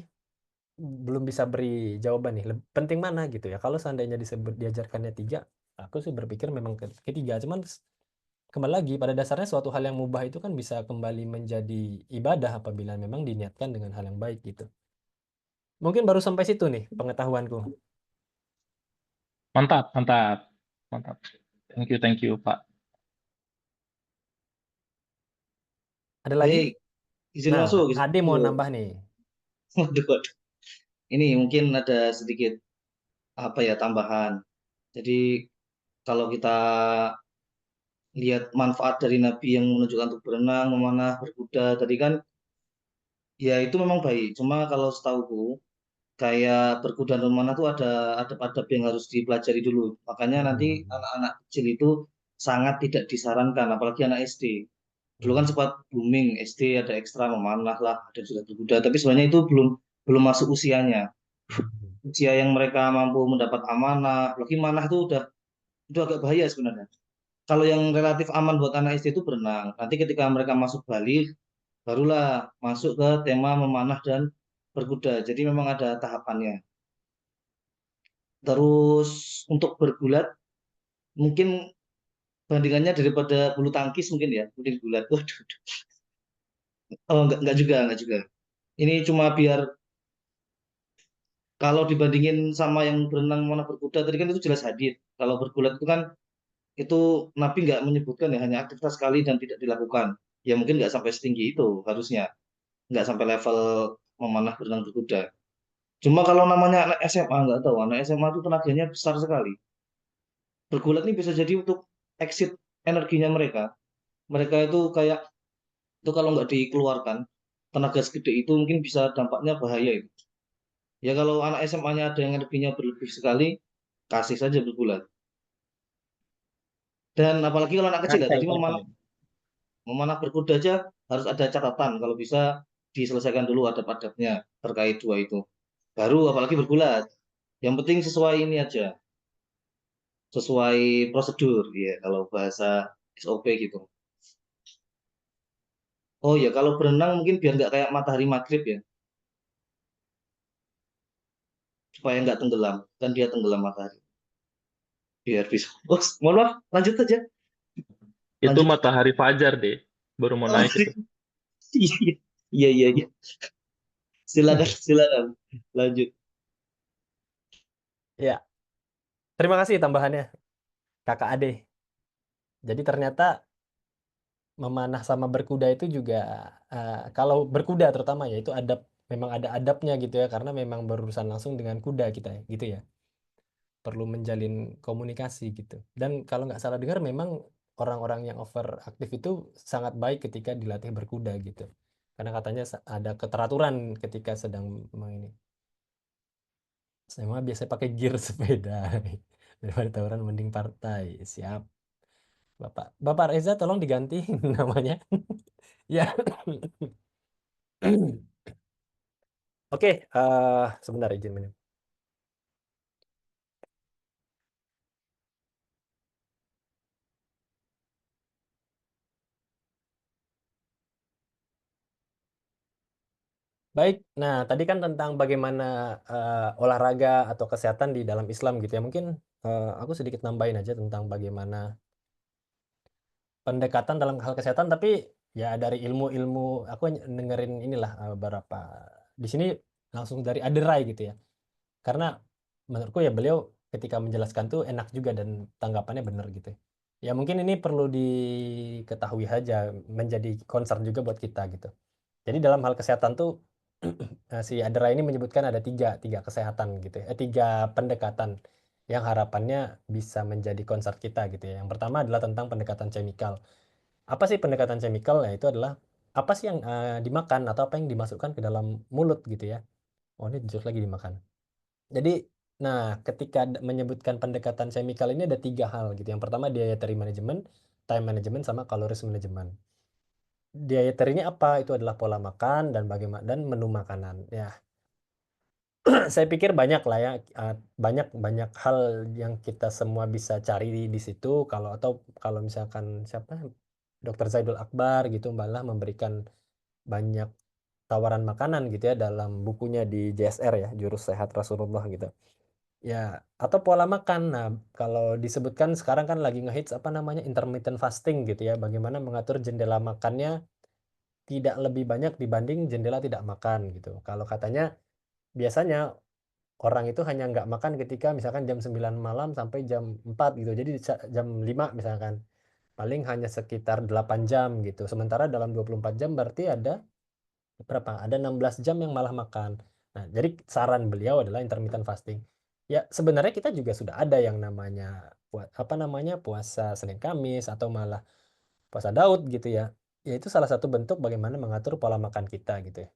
belum bisa beri jawaban nih. Penting mana gitu ya. Kalau seandainya disebut diajarkannya 3, aku sih berpikir memang ketiga. Cuman kembali lagi pada dasarnya suatu hal yang mubah itu kan bisa kembali menjadi ibadah apabila memang diniatkan dengan hal yang baik gitu. Mungkin baru sampai situ nih pengetahuanku. Mantap, mantap, mantap. Thank you, Pak. Ada lagi? Baik, izin Nah, masuk, izin Ade mau masuk. nambah nih. Waduh, waduh. Ini mungkin ada sedikit apa ya tambahan. Jadi kalau kita lihat manfaat dari Nabi yang menunjukkan untuk berenang, memanah, berkuda tadi kan, ya itu memang baik. Cuma kalau setahuku kayak berkuda dan memanah tuh ada adab-adab yang harus dipelajari dulu. Makanya nanti Hmm. anak-anak kecil itu sangat tidak disarankan, apalagi anak SD. Dulu kan Hmm. sempat booming SD ada ekstra memanah lah, ada yang sudah berkuda. Tapi sebenarnya itu belum belum masuk usianya. Hmm. Usia yang mereka mampu mendapat amanah, apalagi manah itu agak bahaya sebenarnya. Kalau yang relatif aman buat anak SD itu berenang. Nanti ketika mereka masuk balik, barulah masuk ke tema memanah dan berkuda. Jadi memang ada tahapannya. Terus untuk bergulat mungkin bandingannya daripada bulu tangkis mungkin ya, mungkin gulat. Waduh. Oh, enggak juga. Ini cuma biar kalau dibandingin sama yang berenang mana berkuda tadi kan itu jelas hadis. Kalau bergulat itu kan itu Nabi nggak menyebutkan ya, hanya aktivitas sekali dan tidak dilakukan. Ya mungkin nggak sampai setinggi itu harusnya, nggak sampai level memanah berenang berkuda. Cuma kalau namanya anak SMA nggak tahu, anak SMA itu tenaganya besar sekali. Bergulat ini bisa jadi untuk exit energinya mereka. Mereka itu kayak itu kalau nggak dikeluarkan tenaga segede itu mungkin bisa dampaknya bahaya itu. Ya kalau anak SMA-nya ada yang energinya berlebih sekali, kasih saja bergulat. Dan apalagi kalau anak kecil ya, Tempel, tadi tempel. memanah berkuda aja harus ada catatan. Kalau bisa diselesaikan dulu adab-adabnya terkait dua itu. Baru apalagi bergulat. Yang penting sesuai ini aja, sesuai prosedur ya kalau bahasa SOP gitu. Oh ya, kalau berenang mungkin biar nggak kayak matahari maghrib ya, supaya nggak tenggelam. Kan dia tenggelam matahari. Biar bisa. Oh, mohon maaf, lanjut aja. Itu Lanjut. matahari fajar deh, baru mau Oh, naik itu. iya, iya, iya, iya. Silakan, silakan. Lanjut. Ya, terima kasih tambahannya Kakak Ade. Jadi ternyata memanah sama berkuda itu juga kalau berkuda terutama ya itu memang ada adabnya gitu ya karena memang berurusan langsung dengan kuda kita ya, gitu ya. Perlu menjalin komunikasi gitu. Dan kalau nggak salah dengar memang orang-orang yang overaktif itu sangat baik ketika dilatih berkuda gitu. Karena katanya ada keteraturan ketika sedang ini. Saya mah biasa pakai gear sepeda. Daripada tawuran mending partai. Siap. Bapak Reza tolong diganti namanya. Ya. Oke, sebentar izin minum. Baik, nah tadi kan tentang bagaimana olahraga atau kesehatan di dalam Islam gitu ya. Mungkin aku sedikit nambahin aja tentang bagaimana pendekatan dalam hal kesehatan, tapi ya dari ilmu-ilmu aku dengerin inilah beberapa di sini langsung dari Aderai gitu ya. Karena menurutku ya beliau ketika menjelaskan tuh enak juga dan tanggapannya benar gitu. Ya mungkin ini perlu diketahui aja menjadi concern juga buat kita gitu. Jadi dalam hal kesehatan tuh si Adera ini menyebutkan ada tiga kesehatan gitu ya, tiga pendekatan yang harapannya bisa menjadi concern kita gitu ya. Yang pertama adalah tentang pendekatan chemical. Apa sih pendekatan chemical? Nah, itu adalah apa sih yang dimakan atau apa yang dimasukkan ke dalam mulut gitu ya. Oh, ini jujur lagi dimakan. Jadi, nah ketika menyebutkan pendekatan chemical ini ada tiga hal gitu. Yang pertama dietary management, time management, sama calories management. Dietary ini apa? Itu adalah pola makan dan bagaimana dan menu makanan. Ya, saya pikir banyak lah ya, banyak banyak hal yang kita semua bisa cari di situ. Kalau misalkan siapa Dokter Zaidul Akbar gitu malah memberikan banyak tawaran makanan gitu ya dalam bukunya di JSR ya, Jurus Sehat Rasulullah gitu. Ya, atau pola makan. Nah, kalau disebutkan sekarang kan lagi ngehits apa namanya intermittent fasting gitu ya, bagaimana mengatur jendela makannya tidak lebih banyak dibanding jendela tidak makan gitu. Kalau katanya biasanya orang itu hanya nggak makan ketika misalkan jam 9 malam sampai jam 4 gitu. Jadi jam 5 misalkan paling hanya sekitar 8 jam gitu. Sementara dalam 24 jam berarti ada berapa? Ada 16 jam yang malah makan. Nah, jadi saran beliau adalah intermittent fasting. Ya, sebenarnya kita juga sudah ada yang namanya apa namanya puasa Senin Kamis atau malah puasa Daud gitu ya. Ya itu salah satu bentuk bagaimana mengatur pola makan kita gitu ya.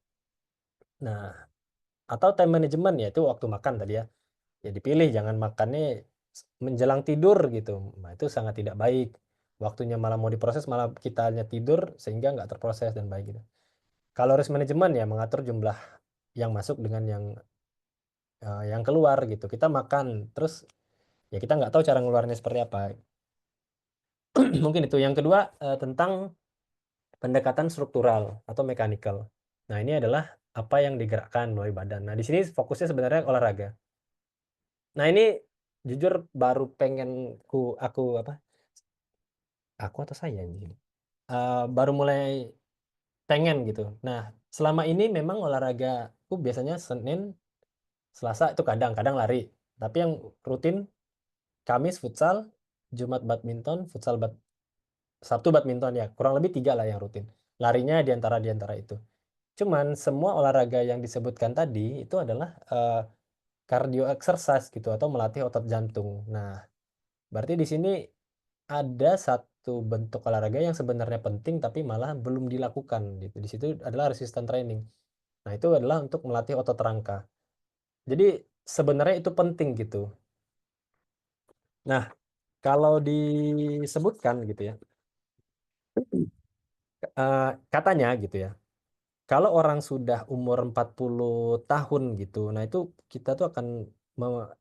Nah, atau time management ya itu waktu makan tadi ya. Ya dipilih jangan makannya menjelang tidur gitu. Nah, itu sangat tidak baik. Waktunya malah mau diproses malah kitanya tidur sehingga nggak terproses dan baik gitu. Calories management ya mengatur jumlah yang masuk dengan yang keluar gitu. Kita makan terus ya kita nggak tahu cara ngeluarnya seperti apa. Mungkin itu. Yang kedua tentang pendekatan struktural atau mekanikal. Nah, ini adalah apa yang digerakkan melalui badan. Nah, di sini fokusnya sebenarnya olahraga. Nah ini jujur baru pengen aku apa? Aku atau saya ini? Baru mulai pengen gitu. Nah selama ini memang olahragaku biasanya Senin, Selasa itu kadang-kadang lari. Tapi yang rutin Kamis futsal, Jumat badminton, Sabtu badminton ya. Kurang lebih 3 lah yang rutin. Larinya di antara itu. Cuman semua olahraga yang disebutkan tadi itu adalah cardio exercise gitu atau melatih otot jantung. Nah, berarti di sini ada satu bentuk olahraga yang sebenarnya penting tapi malah belum dilakukan gitu. Di situ adalah resistance training. Nah, itu adalah untuk melatih otot rangka. Jadi sebenarnya itu penting gitu. Nah, kalau disebutkan gitu ya, katanya gitu ya, kalau orang sudah umur 40 tahun gitu, nah itu kita tuh akan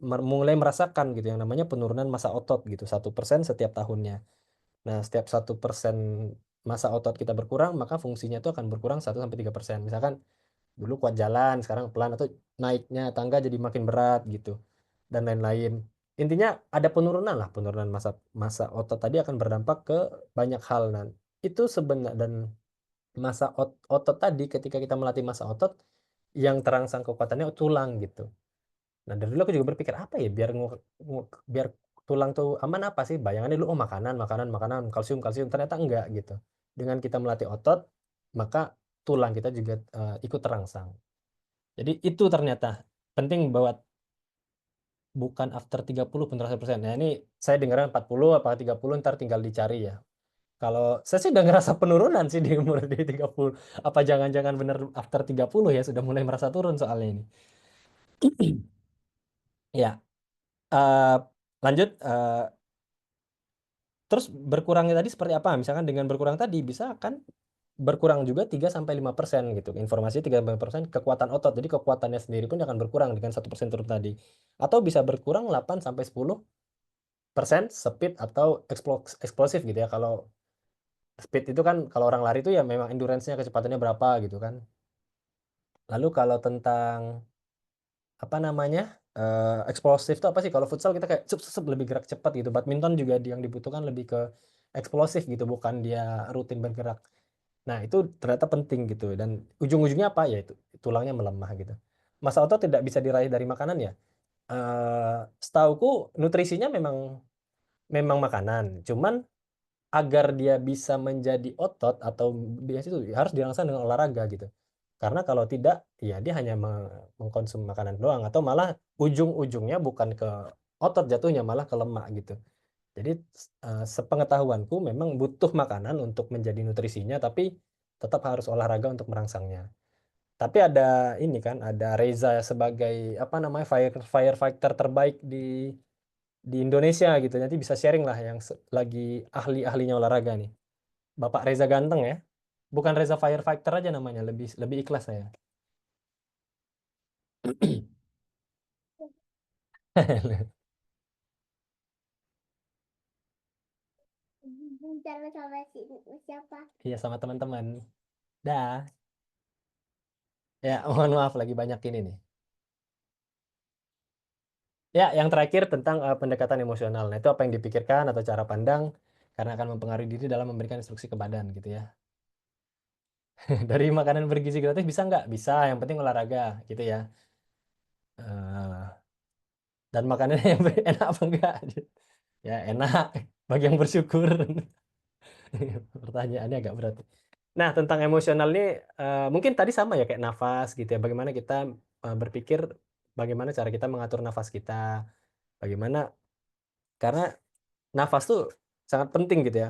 mulai merasakan gitu yang namanya penurunan massa otot gitu, 1% setiap tahunnya. Nah, setiap 1% massa otot kita berkurang, maka fungsinya itu akan berkurang 1-3%. Misalkan dulu kuat jalan, sekarang pelan, atau naiknya tangga jadi makin berat gitu, dan lain-lain. Intinya ada penurunan lah, penurunan massa massa otot tadi akan berdampak ke banyak hal. Nah, itu sebenarnya dan massa otot tadi ketika kita melatih massa otot yang terangsang kekuatannya tulang gitu. Nah, dari dulu aku juga berpikir apa ya biar tulang tuh aman apa sih? Bayangannya dulu oh makanan, makanan, makanan, kalsium, kalsium. Ternyata enggak gitu. Dengan kita melatih otot, maka tulang kita juga ikut terangsang. Jadi itu ternyata penting buat bukan after 30 pun 100%. Nah, ini saya dengarnya 40 apa 30 ntar tinggal dicari ya. Kalau saya sih udah ngerasa penurunan sih di umur di 30. Apa jangan-jangan bener after 30 ya sudah mulai merasa turun soalnya ini. Ya, eh, lanjut. Terus berkurangnya tadi seperti apa? Misalkan dengan berkurang tadi bisa kan berkurang juga 3-5% gitu. Informasi 3-5% kekuatan otot. Jadi kekuatannya sendiri pun akan berkurang dengan 1% turun tadi. Atau bisa berkurang 8-10% speed atau eksplosif gitu ya. Kalau speed itu kan kalau orang lari itu ya memang endurance-nya kecepatannya berapa gitu kan. Lalu kalau tentang apa namanya eksplosif itu apa sih? Kalau futsal kita kayak lebih gerak cepat gitu. Badminton juga yang dibutuhkan lebih ke eksplosif gitu, bukan dia rutin bergerak. Nah, itu ternyata penting gitu dan ujung-ujungnya apa ya itu tulangnya melemah gitu. Masa otot tidak bisa diraih dari makanan ya. Setauku nutrisinya memang memang makanan. Cuman agar dia bisa menjadi otot atau dia itu harus dirangsang dengan olahraga gitu. Karena kalau tidak, ya dia hanya mengkonsumsi makanan doang atau malah ujung-ujungnya bukan ke otot jatuhnya malah ke lemak gitu. Jadi sepengetahuanku memang butuh makanan untuk menjadi nutrisinya tapi tetap harus olahraga untuk merangsangnya. Tapi ada ini kan, ada Reza sebagai apa namanya firefighter terbaik di Indonesia gitu. Nanti bisa sharing lah yang lagi ahli-ahlinya olahraga nih. Bapak Reza ganteng ya. Bukan Reza firefighter aja namanya, lebih lebih ikhlas saya. Bicara sama siapa? Iya sama teman-teman. Dah. Ya, mohon maaf lagi banyak ini nih. Ya, yang terakhir tentang pendekatan emosional. Nah, itu apa yang dipikirkan atau cara pandang karena akan mempengaruhi diri dalam memberikan instruksi ke badan gitu ya. Dari makanan bergizi gratis bisa nggak? Bisa, yang penting olahraga gitu ya. Eh, dan makanannya yang enak apa enggak? Ya, enak bagi yang bersyukur. Pertanyaannya agak berat. Nah, tentang emosional ini mungkin tadi sama ya kayak nafas gitu ya. Bagaimana kita berpikir bagaimana cara kita mengatur nafas kita. Bagaimana karena nafas tuh sangat penting gitu ya.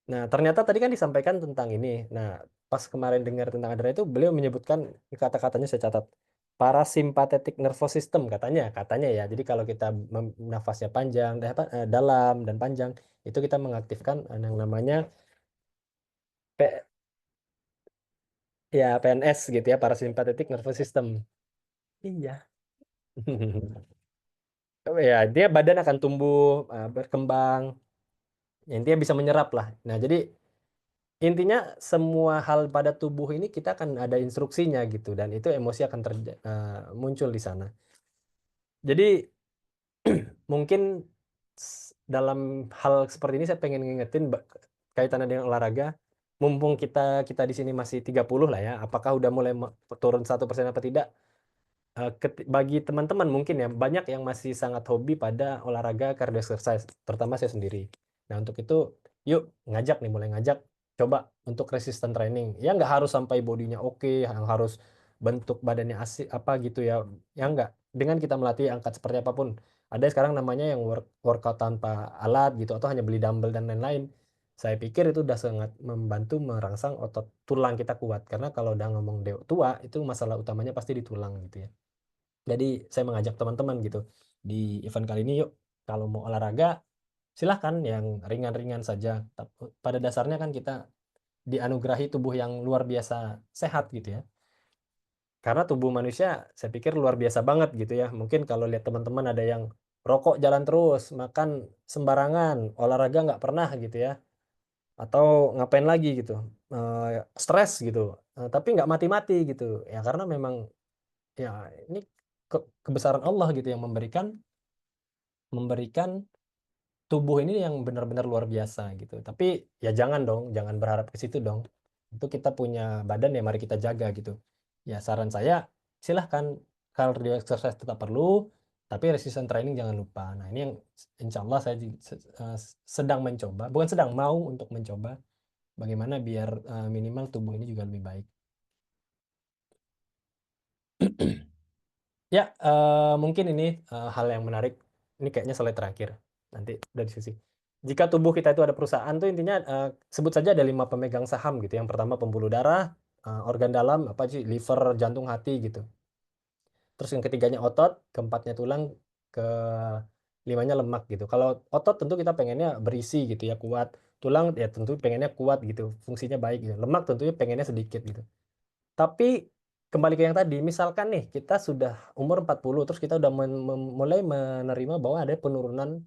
Nah, ternyata tadi kan disampaikan tentang ini. Nah, pas kemarin dengar tentang Adra itu beliau menyebutkan kata-katanya saya catat parasympathetic nervous system katanya ya. Jadi kalau kita nafasnya panjang, dalam dan panjang itu kita mengaktifkan yang namanya P- ya PNS gitu ya, parasympathetic nervous system. Iya. Ya, dia badan akan tumbuh, berkembang, ya, intinya bisa menyerap lah. Nah, jadi intinya semua hal pada tubuh ini kita akan ada instruksinya gitu dan itu emosi akan muncul di sana. Jadi mungkin dalam hal seperti ini saya pengen ngingetin kaitannya dengan olahraga. Mumpung kita di sini masih 30 lah ya, apakah udah mulai turun 1% apa tidak? Bagi teman-teman mungkin ya banyak yang masih sangat hobi pada olahraga cardio exercise, terutama saya sendiri. Nah untuk itu yuk mulai ngajak coba untuk resistance training. Ya nggak harus sampai bodinya oke, yang harus bentuk badannya asik apa gitu ya. Ya nggak. Dengan kita melatih angkat seperti apapun. Ada sekarang namanya yang workout tanpa alat gitu atau hanya beli dumbbell dan lain-lain. Saya pikir itu udah sangat membantu merangsang otot tulang kita kuat karena kalau udah ngomong tua itu masalah utamanya pasti di tulang gitu ya. Jadi saya mengajak teman-teman gitu di event kali ini, yuk kalau mau olahraga silahkan yang ringan-ringan saja. Pada dasarnya kan kita dianugerahi tubuh yang luar biasa sehat gitu ya. Karena tubuh manusia saya pikir luar biasa banget gitu ya. Mungkin kalau lihat teman-teman ada yang rokok jalan terus, makan sembarangan, olahraga nggak pernah gitu ya. Atau ngapain lagi gitu, stres gitu, tapi nggak mati-mati gitu. Ya karena memang ya ini kebesaran Allah gitu yang memberikan tubuh ini yang benar-benar luar biasa gitu. Tapi ya jangan dong, jangan berharap ke situ dong. Itu kita punya badan ya mari kita jaga gitu. Ya saran saya silahkan cardio exercise tetap perlu, tapi resistance training jangan lupa. Nah ini yang insya Allah saya sedang mencoba, bukan sedang mau untuk mencoba bagaimana biar minimal tubuh ini juga lebih baik. Ya, mungkin ini hal yang menarik. Ini kayaknya slide terakhir. Nanti udah diskusi. Jika tubuh kita itu ada perusahaan tuh intinya sebut saja ada 5 pemegang saham gitu. Yang pertama pembuluh darah, organ dalam, apa sih, liver, jantung, hati gitu. Terus yang ketiganya otot, keempatnya tulang, kelimanya lemak gitu. Kalau otot tentu kita pengennya berisi gitu ya, kuat. Tulang ya tentu pengennya kuat gitu, fungsinya baik gitu. Lemak tentunya pengennya sedikit gitu. Tapi kembali ke yang tadi, misalkan nih kita sudah umur 40 terus kita udah mulai menerima bahwa ada penurunan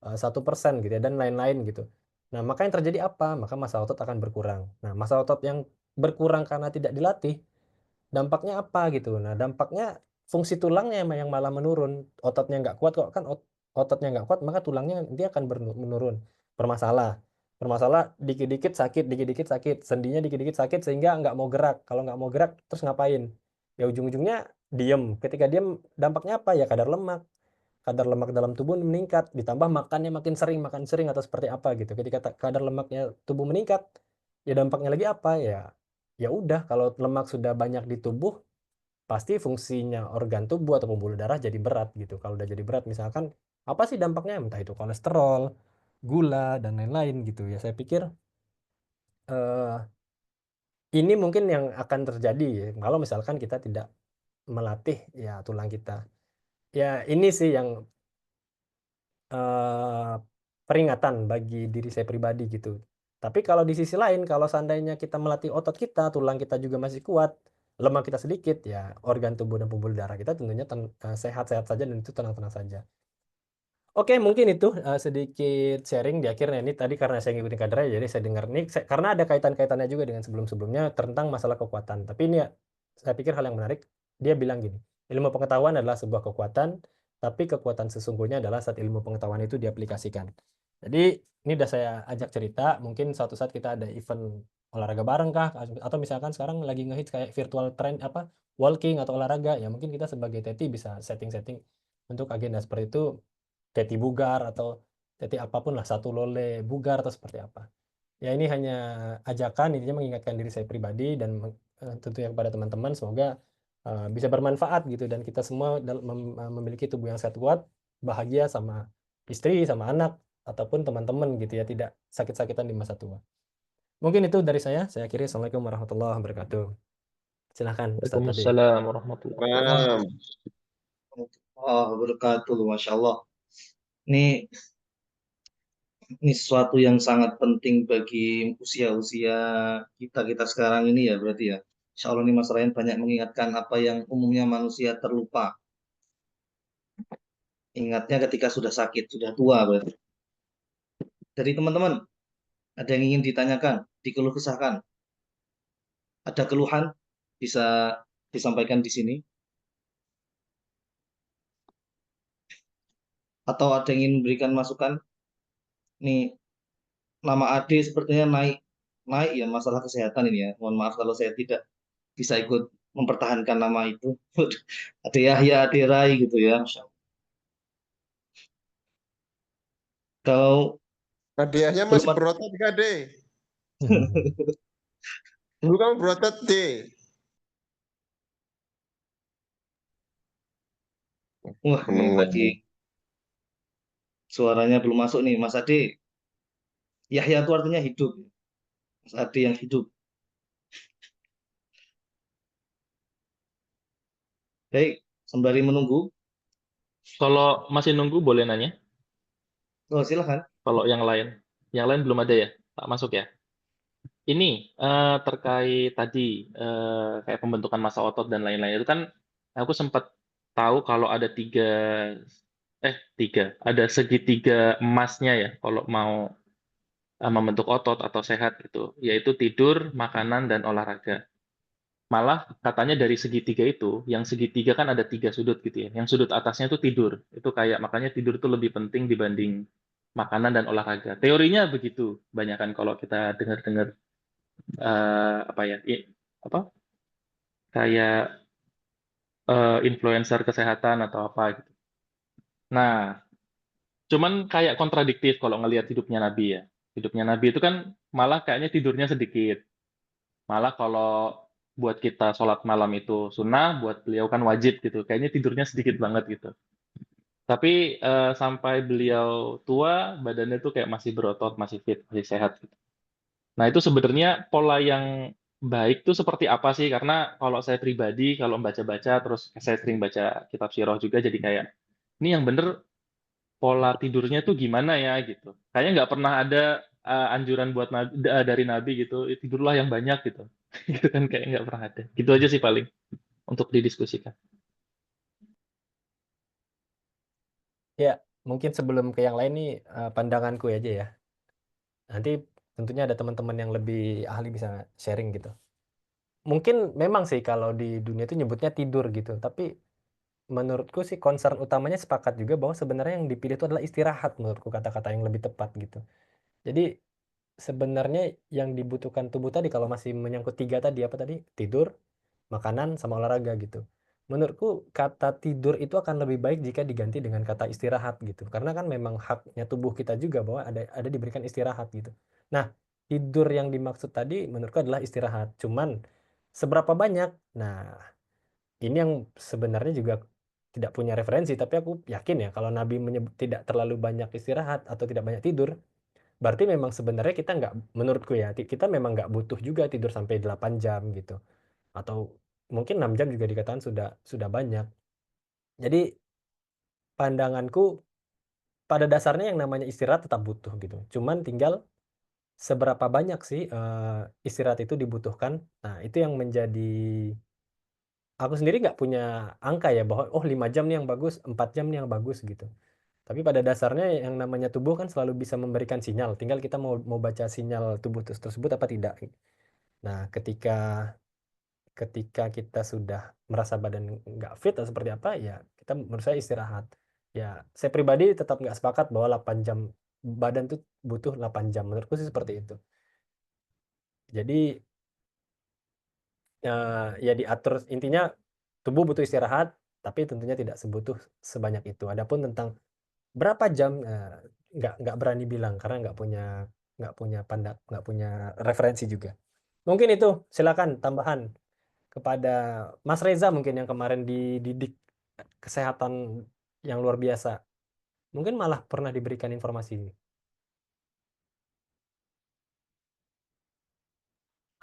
1% gitu ya dan lain-lain gitu. Nah, maka yang terjadi apa? Maka massa otot akan berkurang. Nah, massa otot yang berkurang karena tidak dilatih, dampaknya apa gitu. Nah, dampaknya fungsi tulangnya yang malah menurun. Ototnya nggak kuat kok kan ototnya nggak kuat, maka tulangnya dia akan menurun. Bermasalah. Bermasalah dikit-dikit sakit, sendinya dikit-dikit sakit sehingga nggak mau gerak. Kalau nggak mau gerak terus ngapain? Ya ujung-ujungnya diem. Ketika diem dampaknya apa? Ya kadar lemak dalam tubuh meningkat, ditambah makannya makin sering atau seperti apa gitu. Ketika kadar lemaknya tubuh meningkat, ya dampaknya lagi apa? Ya udah kalau lemak sudah banyak di tubuh, pasti fungsinya organ tubuh atau pembuluh darah jadi berat gitu. Kalau udah jadi berat misalkan apa sih dampaknya? Entah itu kolesterol, gula dan lain-lain gitu ya. Saya pikir eh, ini mungkin yang akan terjadi ya, kalau misalkan kita tidak melatih ya tulang kita. Ya ini sih yang eh, peringatan bagi diri saya pribadi gitu. Tapi kalau di sisi lain, kalau seandainya kita melatih otot kita, tulang kita juga masih kuat, lemak kita sedikit, ya organ tubuh dan pembuluh darah kita tentunya sehat-sehat saja dan itu tenang-tenang saja. Oke, mungkin itu sedikit sharing di akhirnya ini tadi karena saya ngikutin kadernya, jadi saya dengar nih karena ada kaitan-kaitannya juga dengan sebelum-sebelumnya tentang masalah kekuatan. Tapi ini ya, saya pikir hal yang menarik. Dia bilang gini, ilmu pengetahuan adalah sebuah kekuatan, tapi kekuatan sesungguhnya adalah saat ilmu pengetahuan itu diaplikasikan. Jadi ini udah saya ajak cerita, mungkin suatu saat kita ada event olahraga bareng kah, atau misalkan sekarang lagi ngehits kayak virtual train apa walking atau olahraga, ya mungkin kita sebagai TETI bisa setting-setting untuk agenda seperti itu. Teti bugar atau teti apapun lah, satu lole bugar atau seperti apa. Ya ini hanya ajakan, intinya mengingatkan diri saya pribadi dan tentunya kepada teman-teman semoga bisa bermanfaat gitu dan kita semua memiliki tubuh yang sehat kuat, bahagia sama istri, sama anak ataupun teman-teman gitu ya, tidak sakit-sakitan di masa tua. Mungkin itu dari saya. Saya akhiri. Assalamualaikum warahmatullahi wabarakatuh. Silahkan Ustadz Ade. Waalaikumsalam warahmatullahi wabarakatuh. Wah, wabarakatuh, masya Allah. Ini sesuatu yang sangat penting bagi usia-usia kita sekarang ini ya berarti ya. Insya Allah ini Mas Ryan banyak mengingatkan apa yang umumnya manusia terlupa. Ingatnya ketika sudah sakit, sudah tua berarti. Dari teman-teman, ada yang ingin ditanyakan, dikeluh kesahkan. Ada keluhan, bisa disampaikan di sini. Atau ada yang ingin memberikan masukan? Nih, nama Ade sepertinya naik naik ya masalah kesehatan ini ya. Mohon maaf kalau saya tidak bisa ikut mempertahankan nama itu. Ade Yahya, Ade Rai gitu ya. Masya Allah. Kalau Hadiahnya belum masih berotot gak, Dek? Dulu kamu berotot, Dek. wah ini lagi suaranya belum masuk nih Mas Ade. Yahya itu artinya hidup. Mas Ade yang hidup. Baik, sembari menunggu. Kalau masih nunggu boleh nanya. Oh, silakan. Kalau yang lain belum ada ya, tak masuk ya. Ini terkait tadi kayak pembentukan massa otot dan lain-lain itu kan aku sempat tahu kalau ada ada segitiga emasnya ya kalau mau membentuk otot atau sehat gitu, yaitu tidur, makanan dan olahraga. Malah katanya dari segitiga itu, yang segitiga kan ada 3 sudut gitu ya. Yang sudut atasnya itu tidur. Itu kayak makanya tidur itu lebih penting dibanding makanan dan olahraga. Teorinya begitu, banyak kan kalau kita dengar-dengar apa ya, apa kayak influencer kesehatan atau apa gitu. Nah, cuman kayak kontradiktif kalau ngelihat hidupnya Nabi ya. Hidupnya Nabi itu kan malah kayaknya tidurnya sedikit. Malah kalau buat kita sholat malam itu sunnah, buat beliau kan wajib gitu. Kayaknya tidurnya sedikit banget gitu. Tapi sampai beliau tua, badannya tuh kayak masih berotot, masih fit, masih sehat gitu. Nah, itu sebenarnya pola yang baik tuh seperti apa sih? Karena kalau saya pribadi, kalau membaca-baca, terus saya sering baca kitab sirah juga, jadi kayak, ini yang bener pola tidurnya tuh gimana ya gitu. Kayaknya nggak pernah ada anjuran buat dari Nabi gitu, tidurlah yang banyak gitu. Gitu kan kayak nggak pernah ada. Gitu aja sih paling untuk didiskusikan. Ya, mungkin sebelum ke yang lain nih pandanganku aja ya. Nanti tentunya ada teman-teman yang lebih ahli bisa sharing gitu. Mungkin memang sih kalau di dunia itu nyebutnya tidur gitu, tapi menurutku sih concern utamanya sepakat juga bahwa sebenarnya yang dipilih itu adalah istirahat menurutku kata-kata yang lebih tepat gitu. Jadi sebenarnya yang dibutuhkan tubuh tadi kalau masih menyangkut 3 tadi apa tadi? Tidur, makanan sama olahraga gitu. Menurutku kata tidur itu akan lebih baik jika diganti dengan kata istirahat gitu. Karena kan memang haknya tubuh kita juga bahwa ada diberikan istirahat gitu. Nah, tidur yang dimaksud tadi menurutku adalah istirahat. Cuman seberapa banyak? Nah, ini yang sebenarnya juga tidak punya referensi, tapi aku yakin ya kalau Nabi menyebut tidak terlalu banyak istirahat atau tidak banyak tidur, berarti memang sebenarnya kita nggak, menurutku ya, kita memang nggak butuh juga tidur sampai 8 jam gitu. Atau mungkin 6 jam juga dikatakan sudah banyak. Jadi pandanganku pada dasarnya yang namanya istirahat tetap butuh gitu. Cuman tinggal seberapa banyak sih istirahat itu dibutuhkan. Nah, itu yang menjadi, aku sendiri nggak punya angka ya bahwa oh 5 jam nih yang bagus, 4 jam nih yang bagus gitu. Tapi pada dasarnya yang namanya tubuh kan selalu bisa memberikan sinyal. Tinggal kita mau mau baca sinyal tubuh tersebut apa tidak. Nah, ketika ketika kita sudah merasa badan nggak fit atau seperti apa ya kita menurut saya istirahat. Ya, saya pribadi tetap nggak sepakat bahwa 8 jam badan tuh butuh 8 jam. Menurutku sih seperti itu. Jadi ya diatur, intinya tubuh butuh istirahat, tapi tentunya tidak sebanyak itu. Adapun tentang berapa jam, nggak berani bilang karena nggak punya referensi juga. Mungkin itu, silakan tambahan kepada Mas Reza mungkin yang kemarin dididik kesehatan yang luar biasa. Mungkin malah pernah diberikan informasi ini.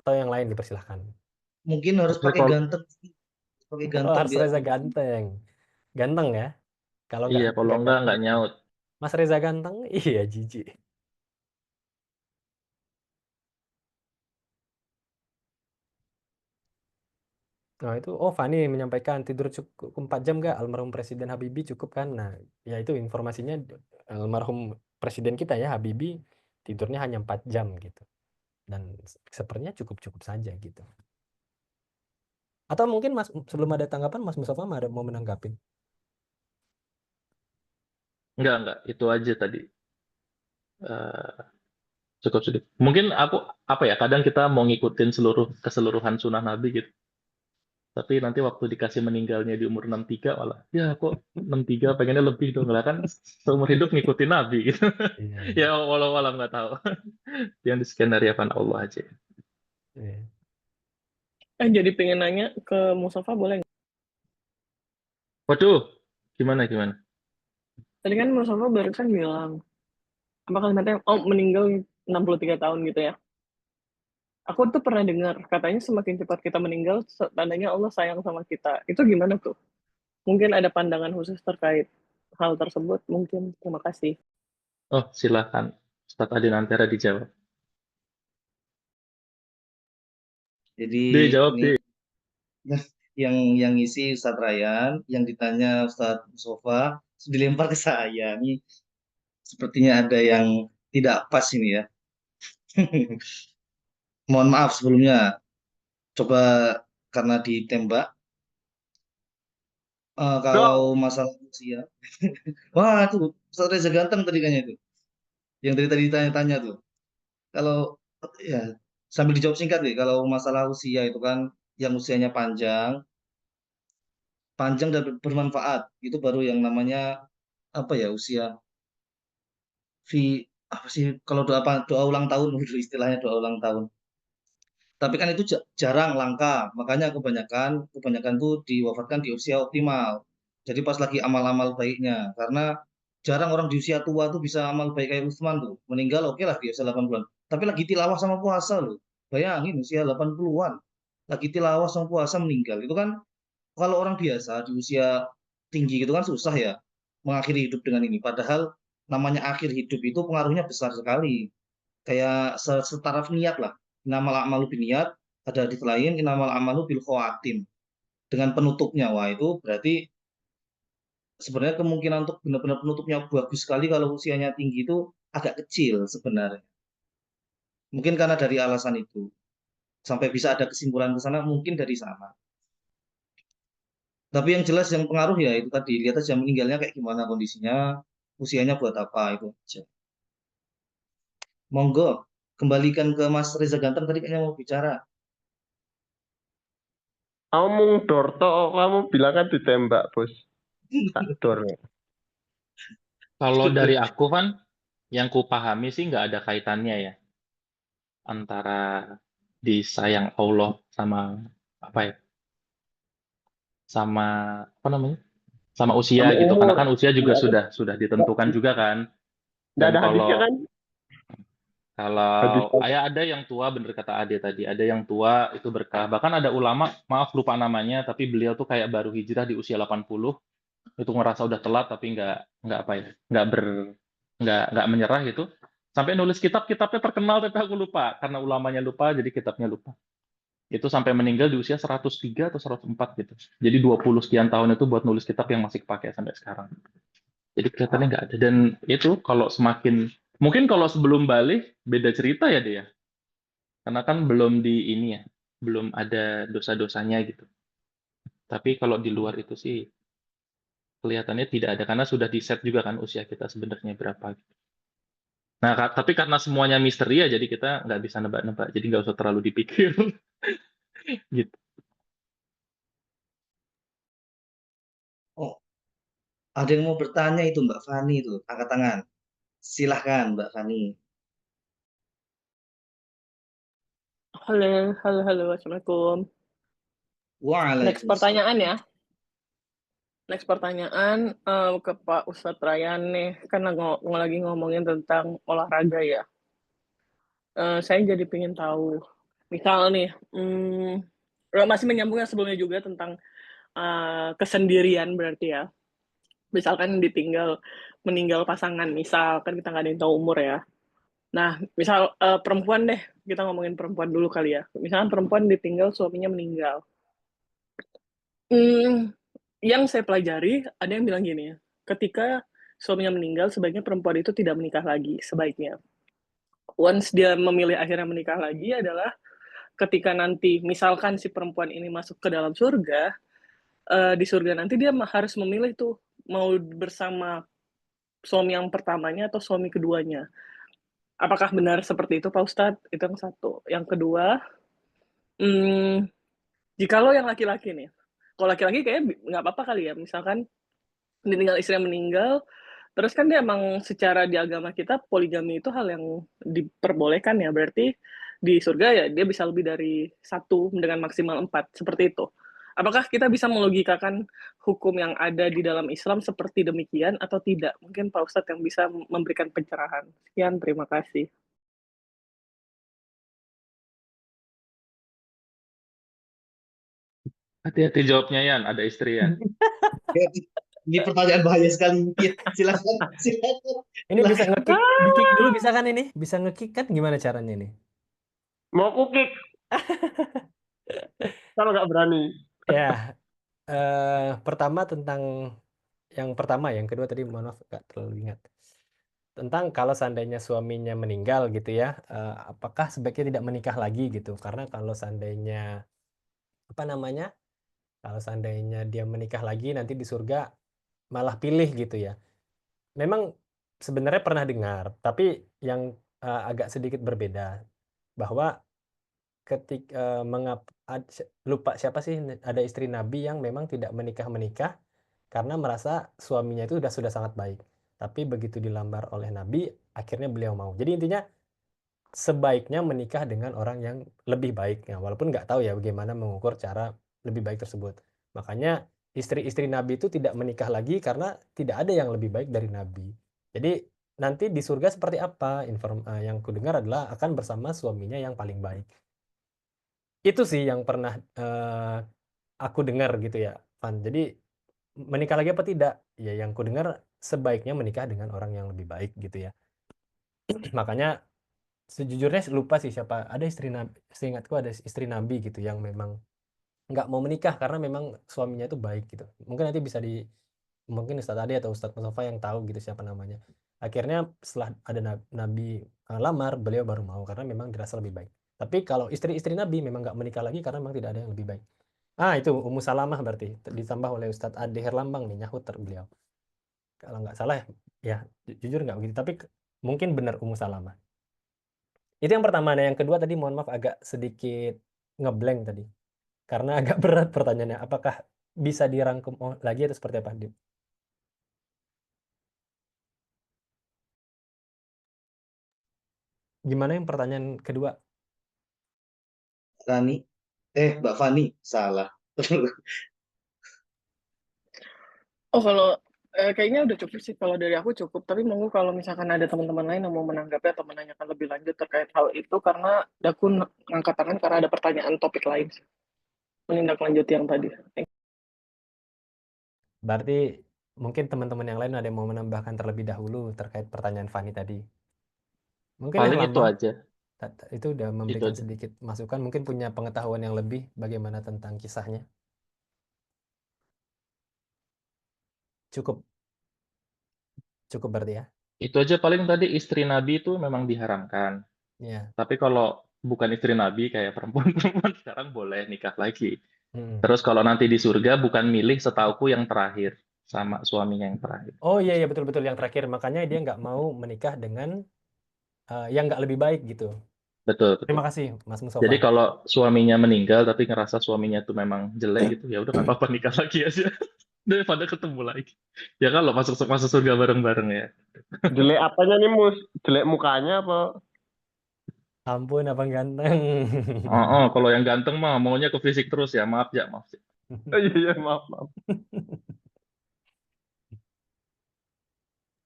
Atau yang lain dipersilahkan. Mungkin harus Oke, pakai ganteng. Pakai Oh, ganteng Mas biar Reza ganteng. Ganteng ya. Kalau iya kalau nggak ganteng, nggak nyaut. Mas Reza ganteng, iya jijik. Nah itu, oh Fani menyampaikan tidur cukup 4 jam nggak? Almarhum Presiden Habibie cukup kan? Nah ya itu informasinya, almarhum Presiden kita ya Habibie tidurnya hanya 4 jam gitu. Dan sepertinya cukup-cukup saja gitu. Atau mungkin Mas sebelum ada tanggapan Mas Mustafa mau menanggapi? Enggak, itu aja tadi. Eh, cukup sedikit. Mungkin aku apa ya? Kadang kita mau ngikutin keseluruhan sunnah Nabi gitu. Tapi nanti waktu dikasih meninggalnya di umur 63 malah, ya kok 63 pengennya lebih dong lah kan seumur hidup ngikutin Nabi gitu. Iya, Ya walau nggak tahu. Yang diskenariokan Allah aja. iya. Jadi pengen nanya ke Mustafa boleh nggak? Waduh, gimana? Tadi kan Mustafa barusan bilang, apa kalimatnya, meninggal 63 tahun gitu ya. Aku tuh pernah dengar, katanya semakin cepat kita meninggal, tandanya Allah sayang sama kita. Itu gimana tuh? Mungkin ada pandangan khusus terkait hal tersebut, mungkin. Terima kasih. Oh, silakan. Ustadz Adin Antara dijawab. Jadi Dijawab, ini Di. yang ngisi Ustadz Ryan, yang ditanya Ustadz Mustafa, dilempar ke saya. Ini sepertinya ada yang tidak pas ini ya. Mohon maaf sebelumnya. Coba karena ditembak. Kalau masalah usia, wah tuh Ustadz Reza ganteng tadi kayaknya itu. Yang dari tadi tanya-tanya tuh. Kalau ya sambil dijawab singkat nih, kalau masalah usia itu kan yang usianya panjang dan bermanfaat, itu baru yang namanya apa ya usia apa sih kalau doa ulang tahun dulu istilahnya doa ulang tahun. Tapi kan itu jarang langka, makanya kebanyakan tuh diwafatkan di usia optimal. Jadi pas lagi amal-amal baiknya, karena jarang orang di usia tua tuh bisa amal baik kayak Utsman tuh. Meninggal oke lah di usia 80-an. Tapi lagi tilawah sama puasa loh. Bayangin usia 80-an. Lagi tilawah sama puasa meninggal. Itu kan kalau orang biasa di usia tinggi gitu kan susah ya mengakhiri hidup dengan ini. Padahal namanya akhir hidup itu pengaruhnya besar sekali. Kayak setaraf niat lah. Inamal a'malu niat, ada hadis lain inamal a'malu bil khawatim. Dengan penutupnya, wah itu berarti sebenarnya kemungkinan untuk benar-benar penutupnya bagus sekali kalau usianya tinggi itu agak kecil sebenarnya. Mungkin karena dari alasan itu. Sampai bisa ada kesimpulan ke sana mungkin dari sana. Tapi yang jelas yang pengaruh ya itu tadi, lihat aja meninggalnya kayak gimana kondisinya, usianya buat apa itu aja. Monggo, kembalikan ke Mas Reza Ganteng tadi kayaknya mau bicara. Kamu Dorto, kamu bilang kan ditembak, bos. Tak dor. Kalau dari aku kan, yang ku pahami sih nggak ada kaitannya ya antara disayang Allah sama apa ya, sama apa namanya, sama usia Sama gitu. Karena kan umur. usia juga Nggak ada, sudah ditentukan juga kan. nggak Dan ada hadisnya kalau kan? Hadis. kalau ada yang tua, bener kata Ade tadi, ada yang tua itu berkah. Bahkan ada ulama, maaf lupa namanya, tapi beliau tuh kayak baru hijrah di usia 80, itu ngerasa udah telat tapi nggak apa ya, nggak menyerah gitu. Sampai nulis kitabnya terkenal tapi aku lupa karena ulamanya lupa jadi kitabnya lupa. Itu sampai meninggal di usia 103 atau 104 gitu. Jadi 20 sekian tahun itu buat nulis kitab yang masih kepake sampai sekarang. Jadi kelihatannya nggak ada. Dan itu kalau semakin mungkin kalau sebelum balik beda cerita ya dia. Karena kan belum di ini ya, belum ada dosa-dosanya gitu. Tapi kalau di luar itu sih kelihatannya tidak ada karena sudah di set juga kan usia kita sebenarnya berapa. Nah, tapi karena semuanya misteri ya, jadi kita nggak bisa nebak-nebak. Jadi nggak usah terlalu dipikir. Gitu. Oh, ada yang mau bertanya itu Mbak Fani itu, angkat tangan. Silahkan Mbak Fani. Halo, Assalamualaikum. Next Waalaikumsalam. pertanyaan ya. Next pertanyaan ke Pak Ustadz Ryan nih, kan lagi ngomongin tentang olahraga ya. Saya jadi pengen tahu, misal nih, masih menyambung yang sebelumnya juga tentang kesendirian berarti ya. Misalkan meninggal pasangan, misalkan kita nggak ada yang tahu umur ya. Nah, misal perempuan deh, kita ngomongin perempuan dulu kali ya. Misalkan perempuan ditinggal suaminya meninggal. Yang saya pelajari, ada yang bilang gini ya, ketika suaminya meninggal, sebaiknya perempuan itu tidak menikah lagi, sebaiknya. Once dia memilih akhirnya menikah lagi adalah ketika nanti, misalkan si perempuan ini masuk ke dalam surga, di surga nanti dia harus memilih tuh, mau bersama suami yang pertamanya atau suami keduanya. Apakah benar seperti itu, Pak Ustadz? Itu yang satu. Yang kedua, jikalau yang laki-laki nih, kalau laki-laki kayaknya nggak apa-apa kali ya, misalkan ditinggal istri yang meninggal, terus kan dia emang secara di agama kita poligami itu hal yang diperbolehkan ya, berarti di surga ya dia bisa lebih dari satu dengan maksimal 4, seperti itu. Apakah kita bisa melogikakan hukum yang ada di dalam Islam seperti demikian atau tidak? Mungkin Pak Ustadz yang bisa memberikan pencerahan. Sekian, terima kasih. Hati-hati jawabnya Yan, ada istri Yan. Ini pertanyaan bahaya sekali. Ya, silakan, silakan. Ini bisa Silakan. nge-kick, di-kick dulu bisa kan ini? Bisa nge-kick kan gimana caranya ini? Mau kukik kalau nggak berani. Ya, pertama tentang yang pertama, yang kedua tadi mohon maaf nggak terlalu ingat. Tentang kalau seandainya suaminya meninggal gitu ya, apakah sebaiknya tidak menikah lagi gitu? Karena kalau seandainya apa namanya? Kalau seandainya dia menikah lagi nanti di surga malah pilih gitu ya. Memang sebenarnya pernah dengar, tapi yang agak sedikit berbeda bahwa lupa siapa sih ada istri Nabi yang memang tidak menikah karena merasa suaminya itu sudah sangat baik. Tapi begitu dilamar oleh Nabi, akhirnya beliau mau. Jadi intinya sebaiknya menikah dengan orang yang lebih baik. Ya, walaupun nggak tahu ya bagaimana mengukur cara lebih baik tersebut. Makanya istri-istri Nabi itu tidak menikah lagi karena tidak ada yang lebih baik dari Nabi. Jadi nanti di surga seperti apa? Yang kudengar adalah akan bersama suaminya yang paling baik. Itu sih yang pernah aku dengar gitu ya, Van. Jadi menikah lagi apa tidak? Ya yang kudengar sebaiknya menikah dengan orang yang lebih baik gitu ya. Makanya sejujurnya lupa sih siapa, ada istri Nabi, seingatku ada istri Nabi gitu yang memang nggak mau menikah karena memang suaminya itu baik gitu. Mungkin nanti bisa mungkin Ustadz Ade atau Ustadz Mustafa yang tahu gitu siapa namanya. Akhirnya setelah ada Nabi lamar, beliau baru mau karena memang dirasa lebih baik. Tapi kalau istri-istri Nabi memang nggak menikah lagi karena memang tidak ada yang lebih baik. Itu Ummu Salamah berarti ditambah oleh Ustadz Ade Herlambang nih nyahut beliau. Kalau nggak salah ya jujur nggak begitu, tapi mungkin benar Ummu Salamah. Itu yang pertama. Nah, yang kedua tadi mohon maaf agak sedikit ngeblank tadi. Karena agak berat pertanyaannya. Apakah bisa dirangkum lagi atau seperti apa? Gimana yang pertanyaan kedua? Rani, Mbak Fani, salah. Oh, kalau kayaknya udah cukup sih. Kalau dari aku cukup. Tapi monggo kalau misalkan ada teman-teman lain yang mau menanggapi atau menanyakan lebih lanjut terkait hal itu, karena aku ngangkat tangan karena ada pertanyaan topik lain sih. Menindaklanjuti yang tadi. Berarti mungkin teman-teman yang lain ada yang mau menambahkan terlebih dahulu terkait pertanyaan Fani tadi. Mungkin Paling itu Herlambang aja. itu udah Itu memberikan aja. sedikit masukan, mungkin punya pengetahuan yang lebih bagaimana tentang kisahnya. Cukup berarti ya. Itu aja paling tadi istri Nabi itu memang diharamkan. Ya. Tapi kalau bukan istri Nabi kayak perempuan-perempuan sekarang boleh nikah lagi. Hmm. Terus kalau nanti di surga bukan milih setauku yang terakhir sama suaminya yang terakhir. Oh iya betul yang terakhir, makanya dia nggak mau menikah dengan yang nggak lebih baik gitu. Betul, betul. Terima kasih Mas Mustafa. Jadi kalau suaminya meninggal tapi ngerasa suaminya tuh memang jelek gitu, ya udah nggak apa-apa nikah lagi aja daripada ketemu lagi. Ya kalau masuk surga bareng-bareng ya. Jelek apanya nih, Mus? Jelek mukanya apa? Ampun abang ganteng. Oh, kalau yang ganteng mah maunya ke fisik terus ya. Maaf ya, maaf. Oh, iya, maaf.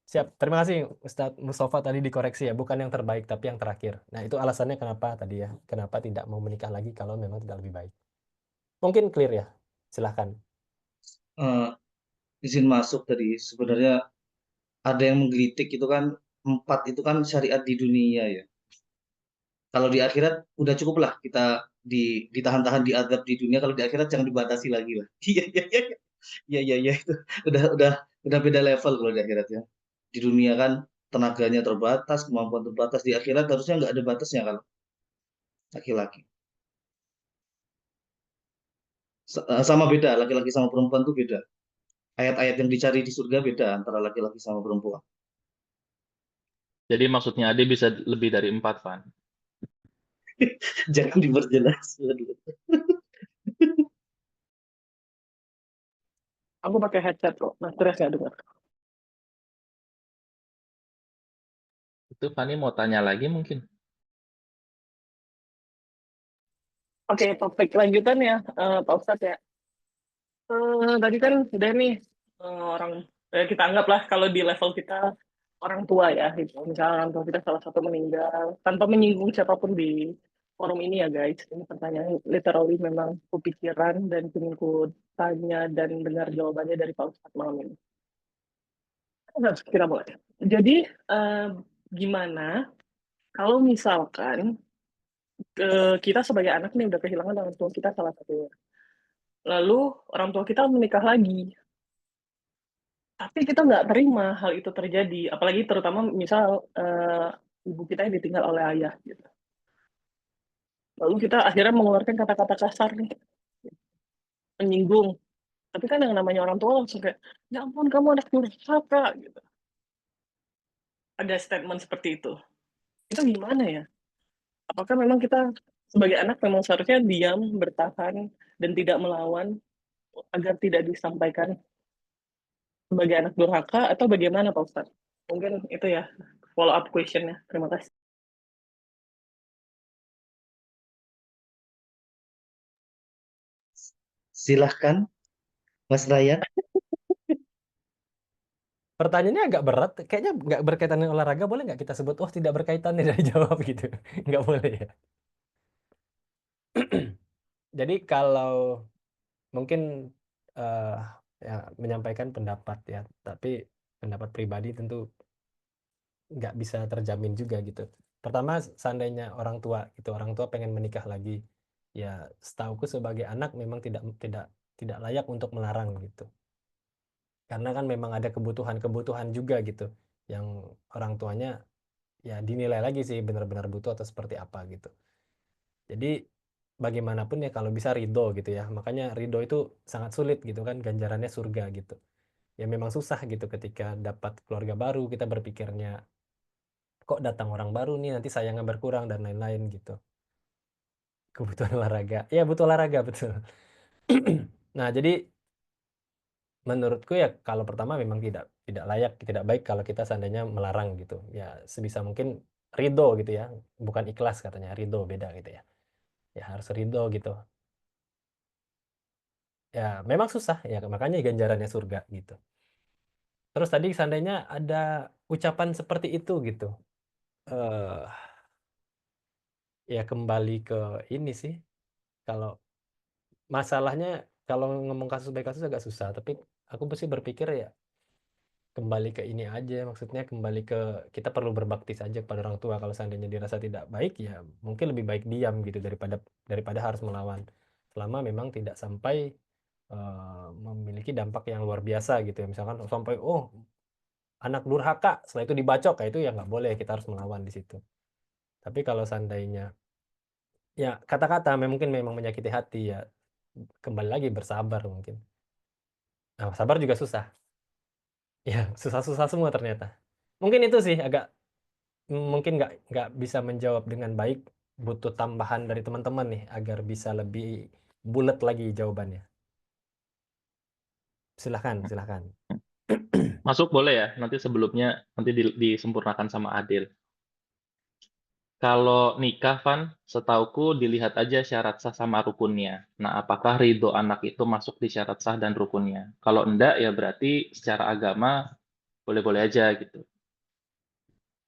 Siap, terima kasih Ustadz Mustafa tadi dikoreksi ya, bukan yang terbaik tapi yang terakhir. Nah itu alasannya kenapa tadi ya, kenapa tidak mau menikah lagi kalau memang tidak lebih baik. Mungkin clear ya, silahkan. Izin masuk tadi, sebenarnya ada yang menggelitik itu kan, 4 itu kan syariat di dunia ya. Kalau di akhirat udah cukup lah kita ditahan-tahan di azab di dunia, kalau di akhirat jangan dibatasi lagi lah. Iya iya iya iya iya iya, itu udah beda level kalau di akhirat ya. Di dunia kan tenaganya terbatas, kemampuan terbatas, di akhirat harusnya nggak ada batasnya kalau laki-laki. Sama beda, laki-laki sama perempuan tuh beda. Ayat-ayat yang dicari di surga beda antara laki-laki sama perempuan. Jadi maksudnya Ade bisa lebih dari 4, Van. Jangan diperjelas. Aduh. Aku pakai headset kok. Nah, terus nggak dengar. Itu Fani mau tanya lagi mungkin. Oke, topik lanjutan ya, Pak Ustadz ya. Tadi kan udah nih orang kita anggaplah kalau di level kita orang tua ya, gitu. Misalnya orang tua kita salah satu meninggal, tanpa menyinggung siapapun di forum ini ya guys. Ini pertanyaan literally memang kepikiran dan ingin ku tanya dan dengar jawabannya dari Pak Ustadz malam ini. Nah, kita mulai. Jadi gimana kalau misalkan kita sebagai anak nih udah kehilangan orang tua kita salah satunya. Lalu orang tua kita menikah lagi, tapi kita nggak terima hal itu terjadi, apalagi terutama misal ibu kita yang ditinggal oleh ayah gitu. Lalu kita akhirnya mengeluarkan kata-kata kasar nih, menyinggung. Tapi kan yang namanya orang tua langsung kayak, ya ampun kamu anak durhaka gitu. Ada statement seperti itu. Itu gimana ya? Apakah memang kita sebagai anak memang seharusnya diam, bertahan, dan tidak melawan agar tidak disampaikan sebagai anak durhaka atau bagaimana Pak Ustadz? Mungkin itu ya follow up question-nya. Terima kasih. Silahkan, Mas Ryan. Pertanyaannya agak berat, kayaknya nggak berkaitan dengan olahraga, boleh nggak kita sebut, oh tidak berkaitan dari jawab gitu. Nggak boleh ya. Jadi kalau mungkin ya menyampaikan pendapat ya, tapi pendapat pribadi tentu nggak bisa terjamin juga gitu. Pertama, seandainya orang tua pengen menikah lagi, ya setauku sebagai anak memang tidak layak untuk melarang gitu. Karena kan memang ada kebutuhan-kebutuhan juga gitu, yang orang tuanya ya dinilai lagi sih benar-benar butuh atau seperti apa gitu. Jadi bagaimanapun ya kalau bisa ridho gitu ya. Makanya ridho itu sangat sulit gitu kan, ganjarannya surga gitu. Ya memang susah gitu ketika dapat keluarga baru, kita berpikirnya kok datang orang baru nih nanti sayangnya berkurang dan lain-lain gitu. Kebutuhan olahraga. Ya butuh olahraga betul. Nah, jadi menurutku ya kalau pertama memang tidak layak, tidak baik kalau kita seandainya melarang gitu. Ya sebisa mungkin ridho gitu ya. Bukan ikhlas katanya, ridho beda gitu ya. Ya harus ridho gitu. Ya memang susah ya, makanya ganjarannya surga gitu. Terus tadi seandainya ada ucapan seperti itu gitu. eh Ya kembali ke ini sih. Kalau masalahnya kalau ngomong kasus by kasus agak susah, tapi aku mesti berpikir ya kembali ke ini aja, maksudnya kembali ke kita perlu berbakti saja kepada orang tua. Kalau seandainya dirasa tidak baik ya mungkin lebih baik diam gitu daripada harus melawan. Selama memang tidak sampai memiliki dampak yang luar biasa gitu ya. Misalkan sampai oh anak durhaka, setelah itu dibacok, ya itu ya nggak boleh, kita harus melawan di situ. Tapi kalau seandainya ya kata-kata mungkin memang menyakiti hati ya kembali lagi bersabar mungkin. Nah, sabar juga susah. Ya, susah-susah semua ternyata. Mungkin itu sih agak mungkin nggak bisa menjawab dengan baik. Butuh tambahan dari teman-teman nih agar bisa lebih bulat lagi jawabannya. Silahkan, silahkan. Masuk boleh ya? Nanti sebelumnya nanti disempurnakan sama Adil. Kalau nikah, Van, setauku dilihat aja syarat sah sama rukunnya. Nah, apakah ridho anak itu masuk di syarat sah dan rukunnya? Kalau enggak, ya berarti secara agama boleh-boleh aja gitu.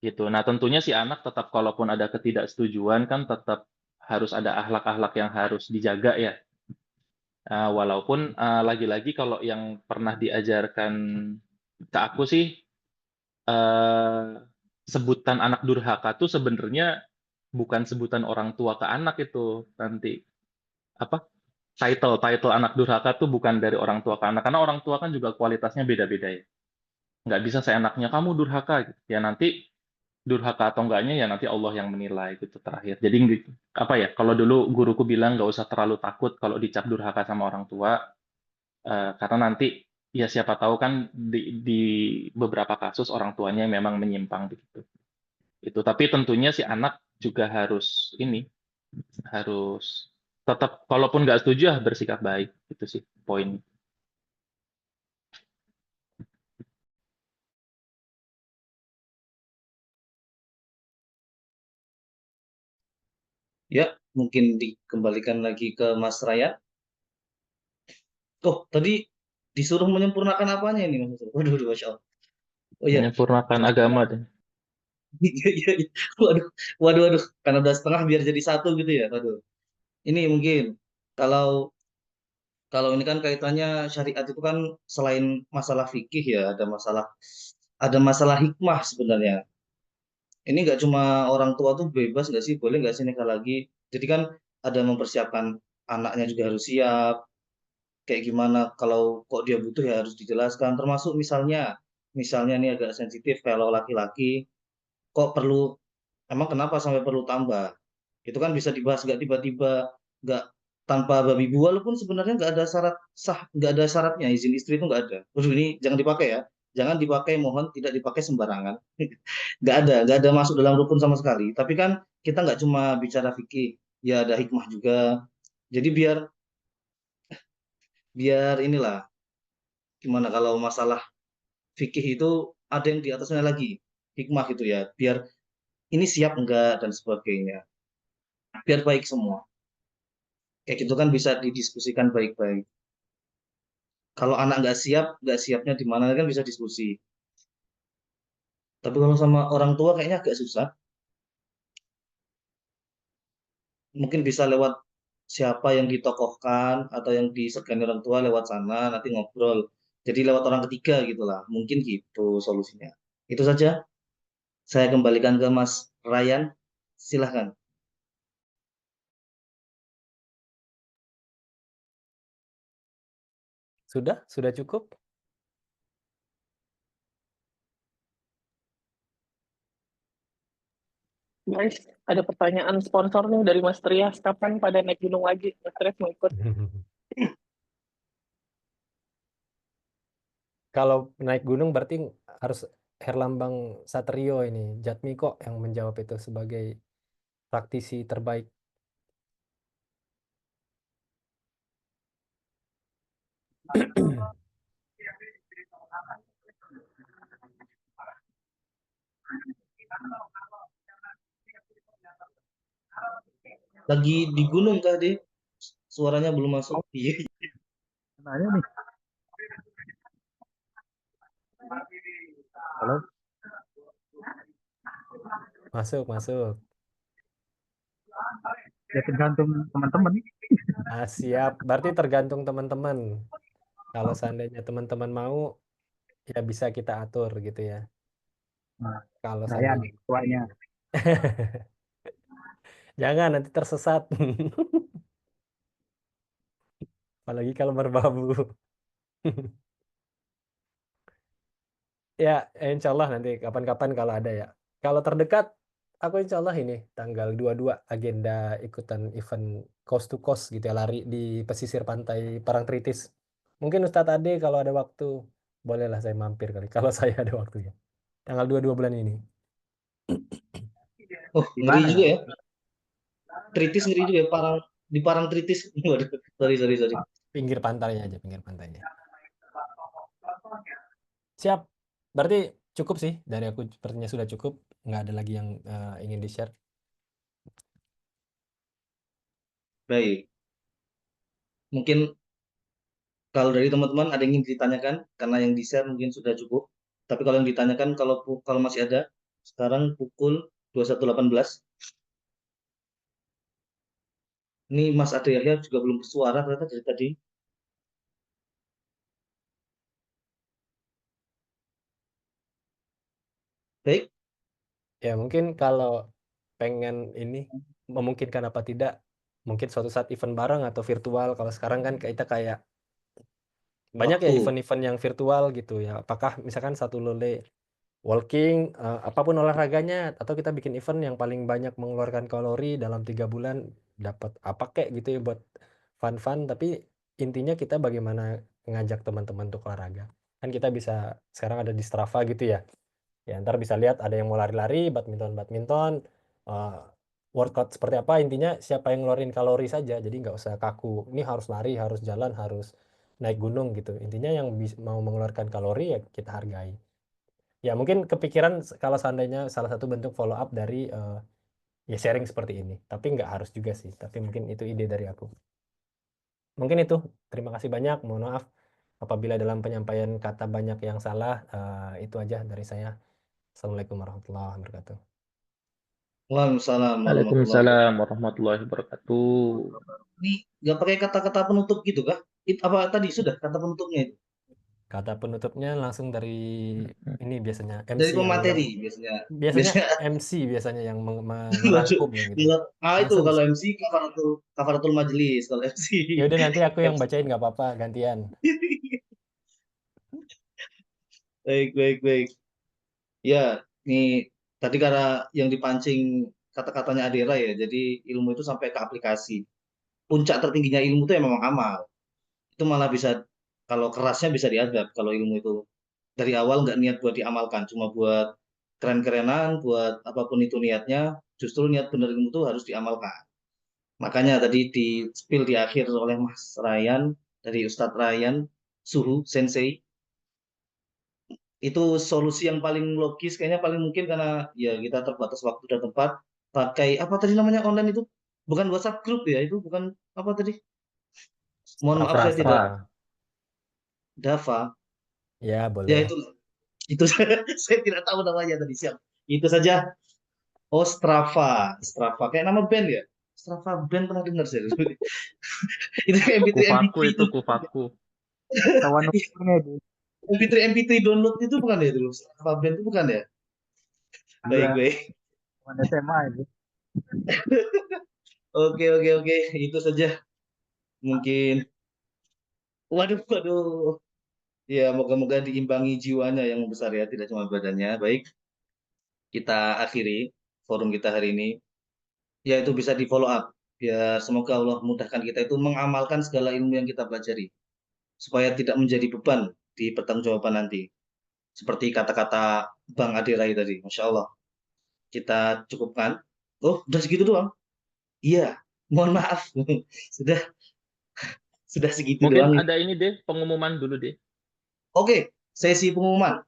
Gitu. Nah, tentunya si anak tetap kalaupun ada ketidaksetujuan kan tetap harus ada akhlak-akhlak yang harus dijaga ya. Walaupun lagi-lagi kalau yang pernah diajarkan ke aku sih eh, sebutan anak durhaka tuh sebenarnya bukan sebutan orang tua ke anak itu nanti apa title anak durhaka tuh bukan dari orang tua ke anak karena orang tua kan juga kualitasnya beda-beda ya nggak bisa seenaknya kamu durhaka gitu. Ya nanti durhaka atau enggaknya ya nanti Allah yang menilai gitu terakhir jadi apa ya kalau dulu guruku bilang nggak usah terlalu takut kalau dicap durhaka sama orang tua karena nanti ya siapa tahu kan di beberapa kasus orang tuanya memang menyimpang begitu. Itu. Tapi tentunya si anak juga harus harus tetap, kalaupun nggak setuju ya bersikap baik. Itu sih poin. Ya, mungkin dikembalikan lagi ke Mas Ryan. Oh, tadi disuruh menyempurnakan apanya ini, Mas? Waduh, waduh, Masya Allah. Oh iya, Menyempurnakan agama deh. iya, iya, iya. Waduh, waduh, waduh. Karena udah setengah biar jadi satu gitu ya. Waduh. Ini mungkin kalau kalau ini kan kaitannya syariat itu kan selain masalah fikih ya, ada masalah hikmah sebenarnya. Ini nggak cuma orang tua tuh bebas nggak sih, boleh nggak sih nikah lagi. Jadi kan ada mempersiapkan anaknya juga harus siap. Kayak gimana kalau kok dia butuh ya harus dijelaskan. Termasuk misalnya ini agak sensitif kalau laki-laki kok perlu, emang kenapa sampai perlu tambah? Itu kan bisa dibahas, nggak tiba-tiba, nggak tanpa babi bu, walaupun sebenarnya nggak ada syarat sah, nggak ada syaratnya izin istri itu nggak ada. Waduh, ini jangan dipakai ya, jangan dipakai, mohon tidak dipakai sembarangan. Nggak ada masuk dalam rukun sama sekali. Tapi kan kita nggak cuma bicara fikih, ya ada hikmah juga. Jadi biar biar inilah gimana kalau masalah fikih itu ada yang di atasnya lagi, hikmah gitu ya, biar ini siap enggak dan sebagainya, biar baik semua. Kayak gitu kan bisa didiskusikan baik-baik. Kalau anak nggak siapnya di mana kan bisa diskusi. Tapi kalau sama orang tua kayaknya agak susah. Mungkin bisa lewat siapa yang ditokohkan atau yang disegani orang tua lewat sana, nanti ngobrol. Jadi lewat orang ketiga gitulah. Mungkin gitu solusinya. Itu saja. Saya kembalikan ke Mas Ryan. Silahkan. Sudah cukup? Guys, ada pertanyaan sponsor nih dari Mas Trias. Kapan pada naik gunung lagi? Mas Trias mau ikut. Kalau naik gunung berarti harus Herlambang Satrio ini, Jatmiko yang menjawab itu sebagai praktisi terbaik. Lagi di gunung kah, deh? Suaranya belum masuk. Iya. Nanya nih. Halo. Masuk. Ya tergantung teman-teman. Siap. Berarti tergantung teman-teman. Kalau seandainya teman-teman mau, ya bisa kita atur gitu ya. Nah, Kalau saya seandainya. nih tuanya. Jangan, nanti tersesat. Apalagi kalau berbabu. Ya, insya Allah nanti kapan-kapan kalau ada ya. Kalau terdekat, aku insya Allah ini tanggal 22 agenda ikutan event coast to coast gitu ya, lari di pesisir pantai Parangtritis. Mungkin Ustadz Ade kalau ada waktu, bolehlah saya mampir kali. Kalau saya ada waktunya. Tanggal 22 bulan ini. Oh, Di ngeri mana juga ya? ya. Tritis ngeri juga ya. Di Parangtritis. Waduh, sorry. Pinggir pantainya aja, pinggir pantainya. Siap. Berarti cukup sih. Dari aku sepertinya sudah cukup. Nggak ada lagi yang ingin di-share. Baik. Mungkin kalau dari teman-teman ada yang ingin ditanyakan, karena yang di-share mungkin sudah cukup. Tapi kalau yang ditanyakan, kalau masih ada, sekarang pukul 21.18. Ini Mas Ade Yahya juga belum bersuara ternyata dari tadi. Baik, Ya mungkin kalau pengen ini memungkinkan apa tidak, mungkin suatu saat event bareng atau virtual. Kalau sekarang kan kita kayak banyak ya waktu. event-event yang virtual gitu ya. Apakah misalkan satu lole walking, apapun olahraganya, atau kita bikin event yang paling banyak mengeluarkan kalori dalam 3 bulan, dapat apa kek gitu ya buat fun-fun. Tapi intinya kita bagaimana ngajak teman-teman untuk olahraga. Kan kita bisa sekarang ada di Strava gitu ya. Ya, ntar bisa lihat ada yang mau lari-lari, badminton, workout seperti apa. Intinya siapa yang ngeluarin kalori saja, jadi nggak usah kaku. Ini harus lari, harus jalan, harus naik gunung gitu. Intinya yang mau mengeluarkan kalori ya kita hargai. Ya mungkin kepikiran kalau seandainya salah satu bentuk follow up dari ya sharing seperti ini. Tapi nggak harus juga sih. Tapi mungkin itu ide dari aku. Mungkin itu. Terima kasih banyak. Mohon maaf apabila dalam penyampaian kata banyak yang salah. Itu aja dari saya. Assalamualaikum warahmatullahi wabarakatuh. Waalaikumsalam warahmatullahi Waalaikumsalam warahmatullahi wabarakatuh. Ini nggak pakai kata-kata penutup gitu kah? Apa tadi sudah kata penutupnya itu? Kata penutupnya langsung dari ini biasanya MC Dari yang pemateri biasanya. biasanya Biasanya MC biasanya yang merangkum yang gitu. itu Langsung. kalau MC kafaratul majelis kalau MC. Ya udah nanti aku yang bacain nggak apa-apa gantian. Baik, baik, baik. Ya, ini tadi karena yang dipancing kata-katanya Adera ya, jadi ilmu itu sampai ke aplikasi. Puncak tertingginya ilmu itu ya memang amal. Itu malah bisa, kalau kerasnya bisa diadab, kalau ilmu itu dari awal nggak niat buat diamalkan, cuma buat keren-kerenan, buat apapun itu niatnya, justru niat benar ilmu itu harus diamalkan. Makanya tadi di spill di akhir oleh Mas Ryan, dari Ustadz Ryan, Suhu, Sensei, itu solusi yang paling logis kayaknya paling mungkin karena ya kita terbatas waktu dan tempat pakai apa tadi namanya online itu bukan WhatsApp grup ya itu bukan apa tadi mohon maaf saya tidak Strava. Dava Ya ya boleh. itu saya tidak tahu namanya tadi siap itu saja. Oh, Strava kayak nama band ya, Strava band pernah dengar saya itu kayak MP3 Kufaku MP3 itu itu kufaku. Kawan nomornya itu. MP3 download itu bukan ya dulu Strava band itu bukan ya. Baik, Iya, baik. kawan SMA itu. Oke, oke, oke, itu saja mungkin. Waduh, waduh. Ya, moga-moga diimbangi jiwanya yang besar ya, tidak cuma badannya. Baik, kita akhiri forum kita hari ini. Ya, itu bisa di-follow up. Ya, semoga Allah mudahkan kita itu mengamalkan segala ilmu yang kita pelajari. Supaya tidak menjadi beban di pertanggungjawaban nanti. Seperti kata-kata Bang Adirai tadi. Masya Allah. Kita cukupkan. Oh, udah segitu doang? Iya, mohon maaf. Sudah, sudah segitu Mungkin doang. ada ini deh, pengumuman dulu deh. Oke, sesi pengumuman.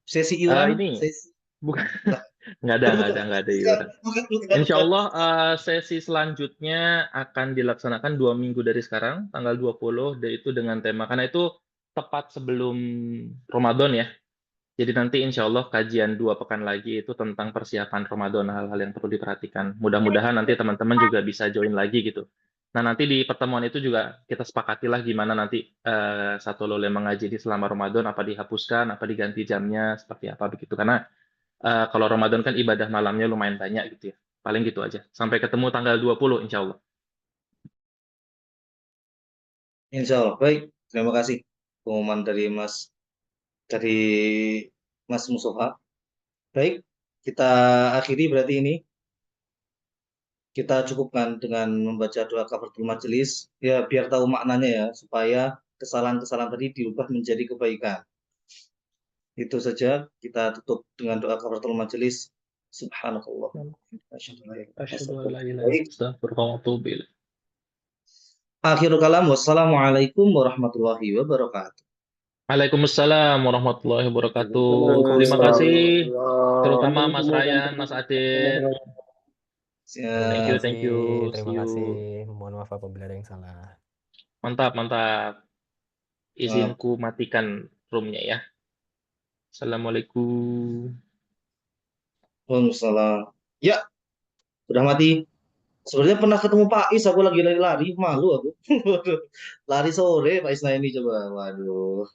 Sesi iuran, Ini sesi... bukan, Bukan, nggak ada iuran. bukan. Insya Allah sesi selanjutnya akan dilaksanakan 2 minggu dari sekarang, tanggal 20, yaitu dengan tema, karena itu tepat sebelum Ramadan ya. Jadi nanti insya Allah kajian 2 pekan lagi itu tentang persiapan Ramadan, hal-hal yang perlu diperhatikan. Mudah-mudahan nanti teman-teman juga bisa join lagi gitu. Nah nanti di pertemuan itu juga kita sepakatilah gimana nanti satu lole mengaji di selama Ramadan, apa dihapuskan, apa diganti jamnya, seperti apa begitu. Karena kalau Ramadan kan ibadah malamnya lumayan banyak gitu ya. Paling gitu aja. Sampai ketemu tanggal 20 insya Allah. Insya Allah. Baik, terima kasih pengumuman dari Mas Musofa. Baik, kita akhiri berarti ini. Kita cukupkan dengan membaca doa kafaratul majelis. Ya, biar tahu maknanya ya, supaya kesalahan-kesalahan tadi diubah menjadi kebaikan. Itu saja, kita tutup dengan doa kafaratul majelis. Subhanallah. Baik. Akhirul kalam. Wassalamualaikum warahmatullahi wabarakatuh. Waalaikumsalam warahmatullahi wabarakatuh. Terima kasih, terutama Mas Ryan, Mas Ade. Ya, Thank you. Terima See kasih. you. Mohon maaf apabila ada yang salah. Mantap. Izinku matikan roomnya ya. Assalamualaikum. Waalaikumsalam. Ya, sudah mati. Sebenarnya pernah ketemu Pak Is, aku lagi lari-lari, malu aku. Lari sore Pak Isna ini coba. Waduh.